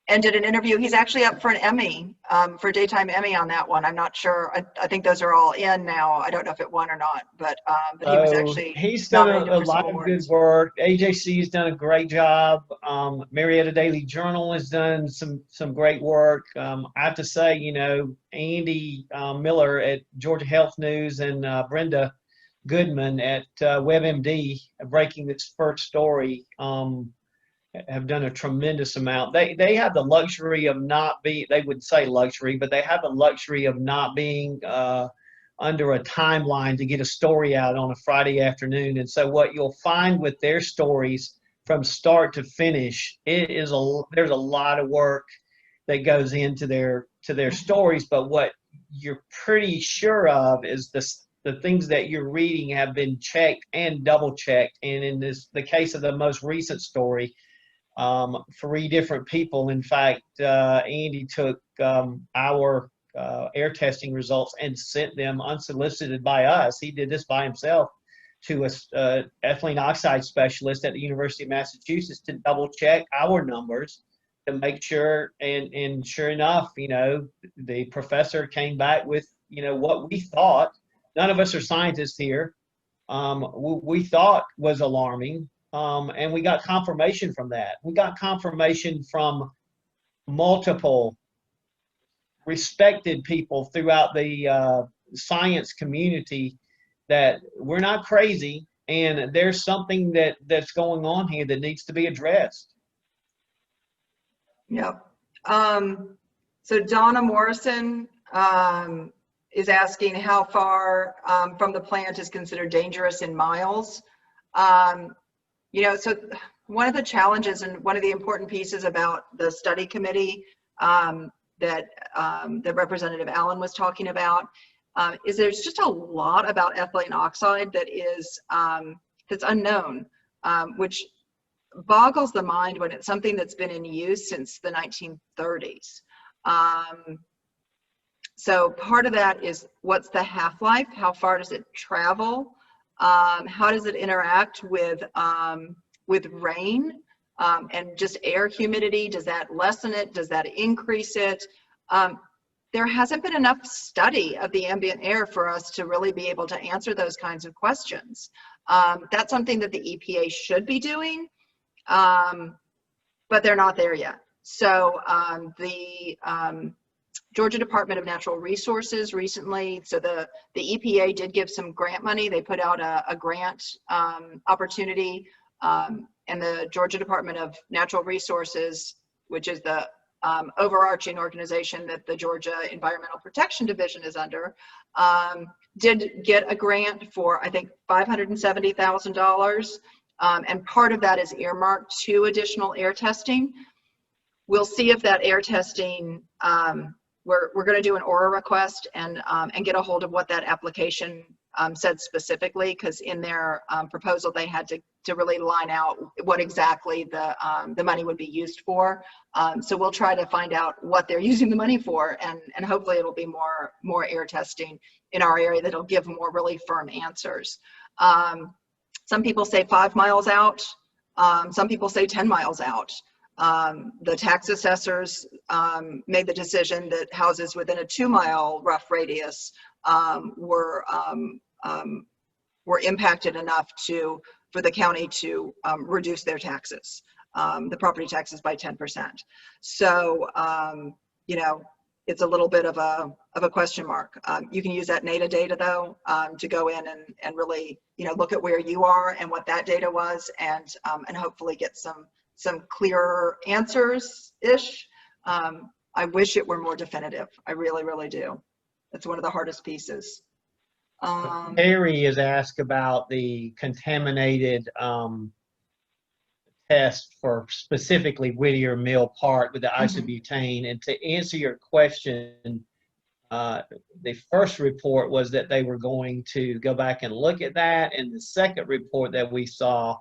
and did an interview. He's actually up for an Emmy, for daytime Emmy on that one. I'm not sure. I think those are all in now. I don't know if it won or not, but he was actually he's done a lot of good work. AJC's done a great job. Marietta Daily Journal has done some great work. I have to say, Andy Miller at Georgia Health News and Brenda Goodman at WebMD, breaking this first story, have done a tremendous amount. They have the luxury of not being, they would say luxury, but they have the luxury of not being under a timeline to get a story out on a Friday afternoon. And so what you'll find with their stories from start to finish, there's a lot of work that goes into their stories. But what you're pretty sure of is the things that you're reading have been checked and double checked. And in the case of the most recent story, 3 different people. In fact, Andy took our air testing results and sent them unsolicited by us. He did this by himself to a ethylene oxide specialist at the University of Massachusetts to double check our numbers to make sure. And sure enough, the professor came back with, what we thought. None of us are scientists here. We thought was alarming. And we got confirmation from that. We got confirmation from multiple respected people throughout the science community that we're not crazy, and there's something that's going on here that needs to be addressed. Yep. So Donna Morrison is asking how far from the plant is considered dangerous in miles. So one of the challenges and one of the important pieces about the study committee that Representative Allen was talking about is there's just a lot about ethylene oxide that is that's unknown, which boggles the mind when it's something that's been in use since the 1930s. So part of that is what's the half-life? How far does it travel? How does it interact with rain and just air humidity? Does that lessen it? Does that increase it? There hasn't been enough study of the ambient air for us to really be able to answer those kinds of questions. That's something that the EPA should be doing, but they're not there yet. So the Georgia Department of Natural Resources recently, so the EPA did give some grant money. They put out a grant opportunity, and the Georgia Department of Natural Resources, which is the overarching organization that the Georgia Environmental Protection Division is under, did get a grant for, I think, $570,000. And part of that is earmarked to additional air testing. We'll see if that air testing, we're going to do an ORA request and get a hold of what that application said specifically, because in their proposal they had to really line out what exactly the money would be used for. So we'll try to find out what they're using the money for, and hopefully it'll be more air testing in our area that'll give more really firm answers. Some people say 5 miles out. Some people say 10 miles out. The tax assessors made the decision that houses within a 2-mile rough radius were impacted enough for the county to reduce their taxes, the property taxes, by 10%. So, you know, it's a little bit of a question mark. You can use that NADA data though to go in and really, you know, look at where you are and what that data was, and hopefully get some clearer answers-ish. I wish it were more definitive. I really, really do. That's one of the hardest pieces. Harry is asked about the contaminated test for specifically Whittier Mill Park with the isobutane. And to answer your question, the first report was that they were going to go back and look at that. And the second report that we saw,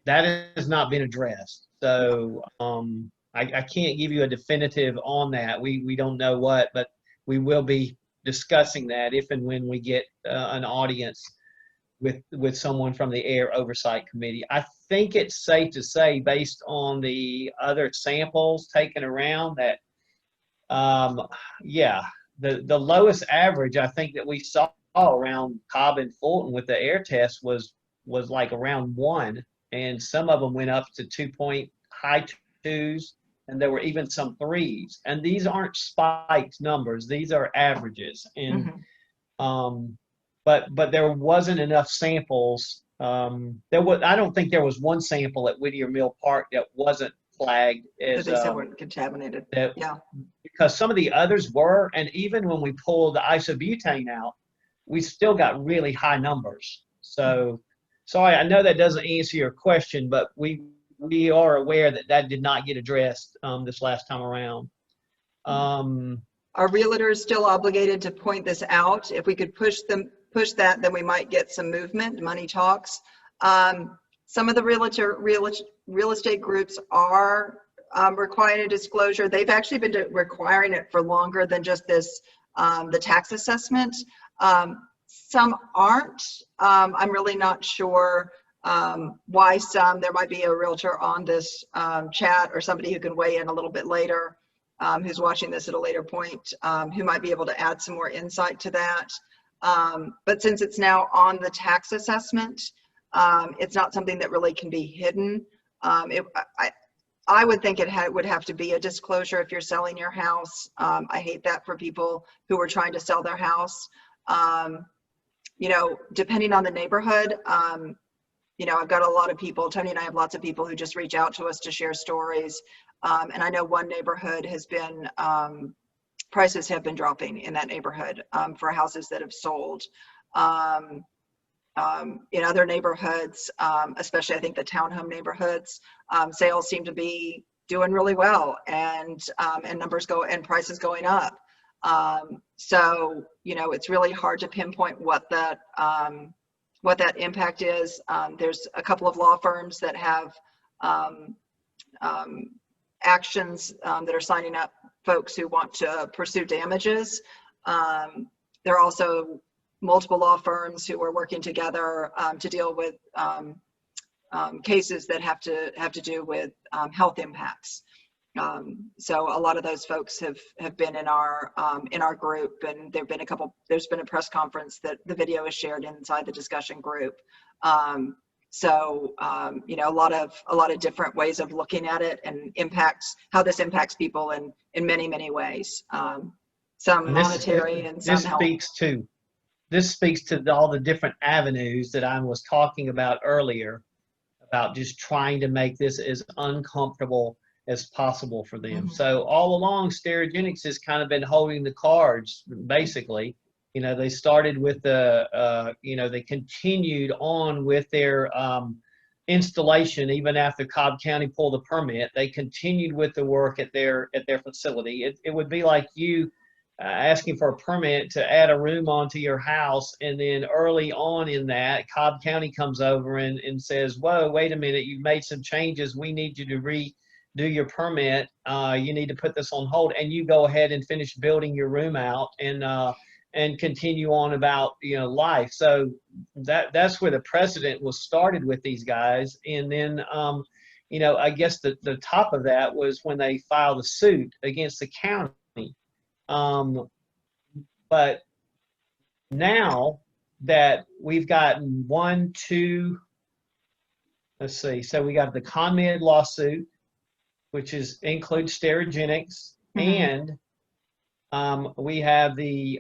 that has not been addressed. So I can't give you a definitive on that. We don't know what, but we will be discussing that if and when we get an audience with someone from the Air Oversight Committee. I think it's safe to say, based on the other samples taken around, that yeah, the lowest average I think that we saw around Cobb and Fulton with the air test was like around 1, and some of them went up to high 2s, and there were even some 3s. And these aren't spiked numbers; these are averages. And but there wasn't enough samples. I don't think there was one sample at Whittier Mill Park that wasn't flagged as they said weren't contaminated. Yeah. Because some of the others were, and even when we pulled the isobutane out, we still got really high numbers. So, sorry, I know that doesn't answer your question, but we are aware that did not get addressed this last time around. Are realtors still obligated to point this out? If we could push that, then we might get some movement. Money talks. Some of the real estate groups are requiring a disclosure. They've actually been requiring it for longer than just this, the tax assessment. Some aren't. I'm really not sure why some. There might be a realtor on this chat, or somebody who can weigh in a little bit later, who's watching this at a later point, who might be able to add some more insight to that. But since it's now on the tax assessment, it's not something that really can be hidden. I would think it would have to be a disclosure if you're selling your house. I hate that for people who are trying to sell their house. You know, depending on the neighborhood, you know, I've got a lot of people, Tony and I have lots of people who just reach out to us to share stories. And I know one neighborhood has been, prices have been dropping in that neighborhood for houses that have sold. In other neighborhoods, especially I think the townhome neighborhoods, sales seem to be doing really well, and numbers and prices going up. So, you know, it's really hard to pinpoint what that impact is. There's a couple of law firms that have actions that are signing up folks who want to pursue damages. There are also multiple law firms who are working together to deal with cases that have to do with health impacts. So a lot of those folks have been in our group, and there's been a press conference that the video is shared inside the discussion group. So, you know, a lot of different ways of looking at it and how this impacts people in many, many ways. Some And monetary and some health. This speaks to all the different avenues that I was talking about earlier, about just trying to make this as uncomfortable as possible for them. Mhm. So all along, Sterigenics has kind of been holding the cards, basically. You know, they started with they continued on with their installation even after Cobb County pulled the permit. They continued with the work at their facility. It would be like you asking for a permit to add a room onto your house, and then early on in that, Cobb County comes over and says, whoa, wait a minute, you've made some changes. We need you to redo your permit. You need to put this on hold, and you go ahead and finish building your room out and continue on about, you know, life. So that's where the precedent was started with these guys. And then, you know, I guess the top of that was when they filed a suit against the county. But now that we've gotten let's see, so we got the ConMed lawsuit, which includes Sterigenics, Mhm. and we have the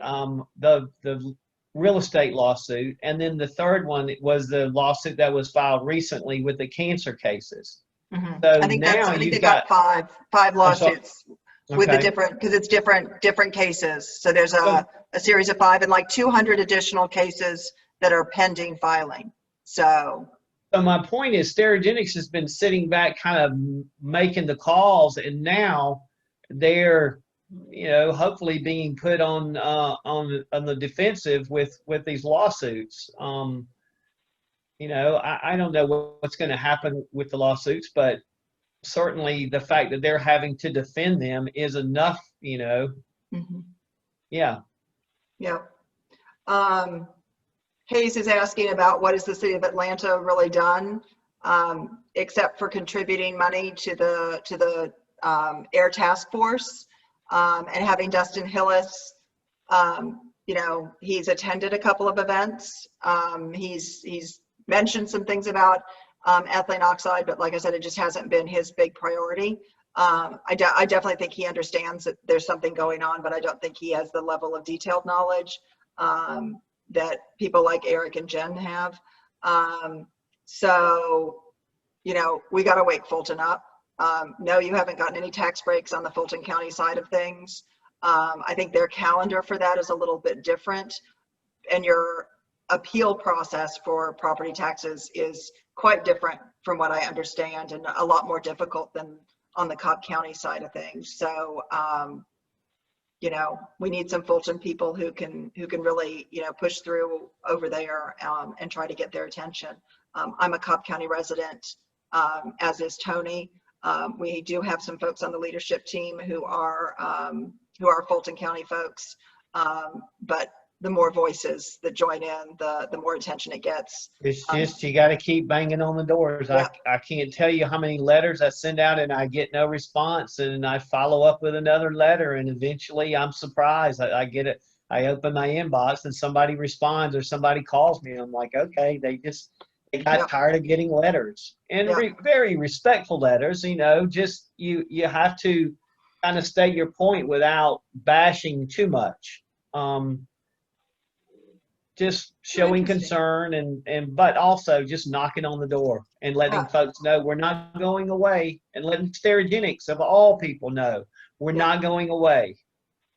real estate lawsuit, and then the third one was the lawsuit that was filed recently with the cancer cases. Mhm. So I think now they've you've got five I'm sorry. lawsuits with the Okay. because it's different cases. So there's a series of 5 and like 200 additional cases that are pending filing. So my point is, Sterigenics has been sitting back, kind of making the calls, and now they're, you know, hopefully being put on the defensive with these lawsuits. You know, I don't know what's going to happen with the lawsuits, but certainly the fact that they're having to defend them is enough. You know, mhm. yeah. Yeah. Hayes is asking about what has the city of Atlanta really done, except for contributing money to the air task force, and having Dustin Hillis. You know, he's attended a couple of events. He's mentioned some things about ethylene oxide, but like I said, it just hasn't been his big priority. I definitely think he understands that there's something going on, but I don't think he has the level of detailed knowledge that people like Erick and Jen have. So, you know, we got to wake Fulton up. No, you haven't gotten any tax breaks on the Fulton County side of things. I think their calendar for that is a little bit different, and your appeal process for property taxes is quite different from what I understand, and a lot more difficult than on the Cobb County side of things. So, you know, we need some Fulton people who can really, you know, push through over there and try to get their attention. I'm a Cobb County resident, as is Tony. We do have some folks on the leadership team who are Fulton County folks, but the more voices that join in, the more attention it gets. It's just, you got to keep banging on the doors. Yeah. I can't tell you how many letters I send out and I get no response, and I follow up with another letter, and eventually I'm surprised. I get it. I open my inbox and somebody responds or somebody calls me. I'm like, okay, they got Yeah. tired of getting letters, and Yeah. very respectful letters. You know, just you have to kind of state your point without bashing too much. Just showing concern and but also just knocking on the door and letting folks know we're not going away, and letting Sterigenics of all people know we're not going away.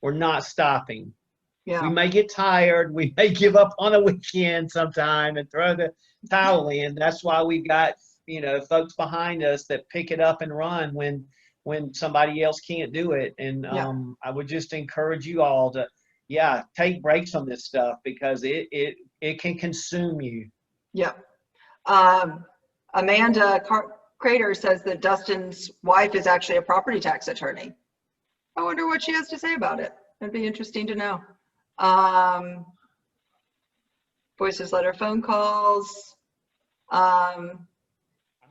We're not stopping. Yeah. We may get tired. We may give up on a weekend sometime and throw the towel in. That's why we've got, you know, folks behind us that pick it up and run when somebody else can't do it. And I would just encourage you all to, take breaks on this stuff, because it can consume you. Yeah. Amanda Crater says that Dustin's wife is actually a property tax attorney. I wonder what she has to say about it. It'd be interesting to know. Voices, letter, phone calls. I'm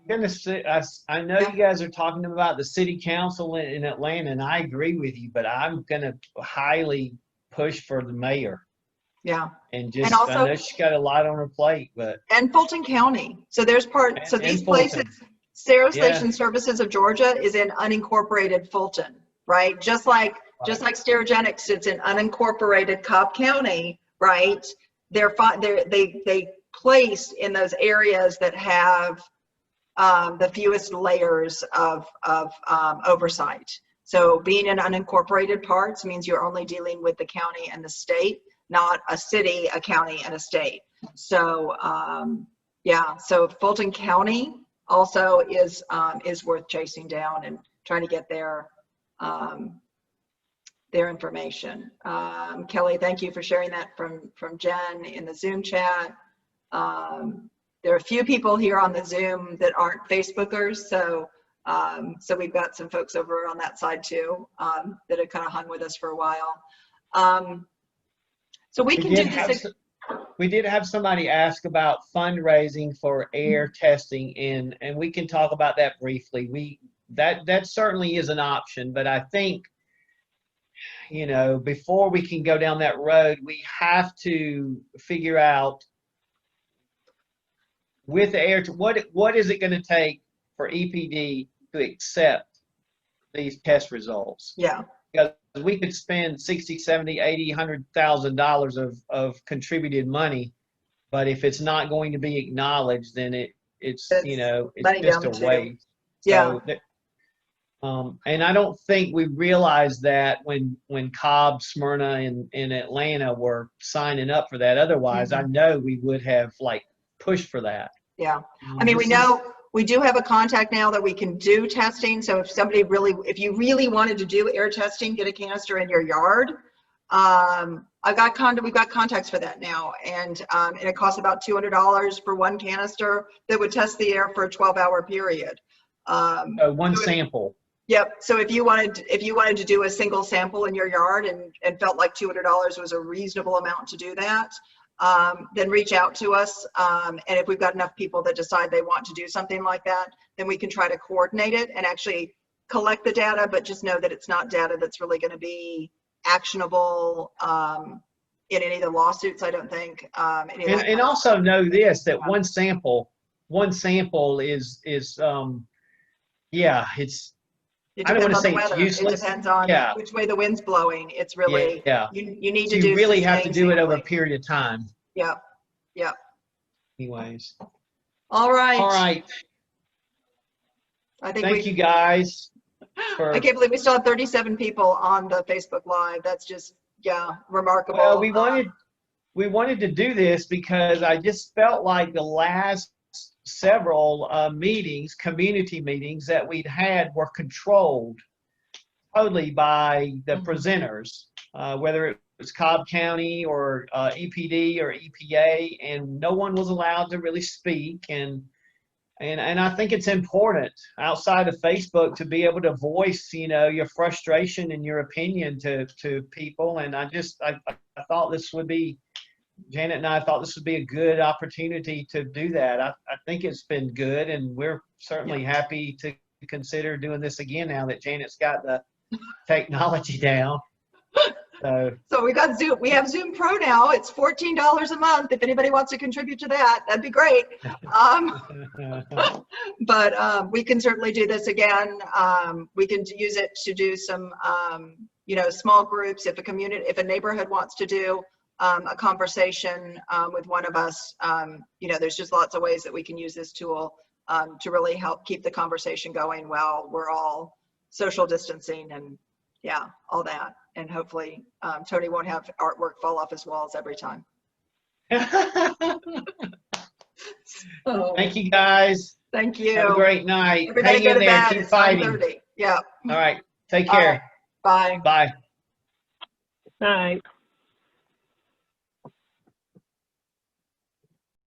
gonna say, I know you guys are talking about the city council in Atlanta, and I agree with you, but I'm gonna highly push for the mayor. Yeah. And just, And also- I know she's got a lot on her plate, but. And Fulton County. So there's part, so And these Fulton. places, Sterilization Yeah. Services of Georgia is in unincorporated Fulton, right? Just like Sterigenics sits in unincorporated Cobb County, right? They place in those areas that have the fewest layers of oversight. So being in unincorporated parts means you're only dealing with the county and the state, not a city, a county, and a state. So yeah, so Fulton County also is worth chasing down and trying to get their information. Kelly, thank you for sharing that from Jen in the Zoom chat. There are a few people here on the Zoom that aren't Facebookers, so so we've got some folks over on that side too that have kind of hung with us for a while. So we can do this. We did have somebody ask about fundraising for air testing, and we can talk about that briefly. That certainly is an option, but I think, you know, before we can go down that road, we have to figure out with the air, what is it going to take for EPD to accept these test results? Yeah. Because we could spend 60, 70, 80, $100,000 of contributed money, but if it's not going to be acknowledged, then it's you know, it's just a waste. Yeah. So, and I don't think we realized that when Cobb, Smyrna, and Atlanta were signing up for that. Otherwise, I know we would have like pushed for that. Yeah. I mean, we do have a contact now that we can do testing. So if you really wanted to do air testing, get a canister in your yard. We've got contacts for that now. And it costs about $200 for one canister that would test the air for a 12-hour period. One sample. Yep. So if you wanted to do a single sample in your yard and felt like $200 was a reasonable amount to do that, then reach out to us. And if we've got enough people that decide they want to do something like that, then we can try to coordinate it and actually collect the data, but just know that it's not data that's really going to be actionable in any of the lawsuits, I don't think. And also know this, that one sample is yeah, it I don't want depends to on the say it's weather. useless. It depends on which way the wind's blowing. It's really, you need to do you really have to do it over a sampling. period of time. Yep. Yep. Anyways. All right. All right. I think Thank you guys. I can't believe we still have 37 people on the Facebook Live. That's just, yeah, remarkable. Well, we wanted to do this because I just felt like the last several meetings, community meetings that we'd had were controlled totally by the presenters, whether it was Cobb County or EPD or EPA, and no one was allowed to really speak. And I think it's important outside of Facebook to be able to voice, you know, your frustration and your opinion to people. And I thought this would be, Janet and I thought this would be a good opportunity to do that. I think it's been good, and we're certainly happy to consider doing this again now that Janet's got the technology down. So we got Zoom. We have Zoom Pro now. It's $14 a month. If anybody wants to contribute to that, that'd be great. But we can certainly do this again. We can use it to do some, you know, small groups. If a neighborhood wants to do a conversation with one of us, you know, there's just lots of ways that we can use this tool to really help keep the conversation going while we're all social distancing and yeah, all that. And hopefully Tony won't have artwork fall off his walls every time. Thank you guys. Thank you. Have a great night. Everybody Hang go in to there. bed. Keep It's fighting. 9:30. Yeah. All right. Take All care. right. Bye. Bye. Night.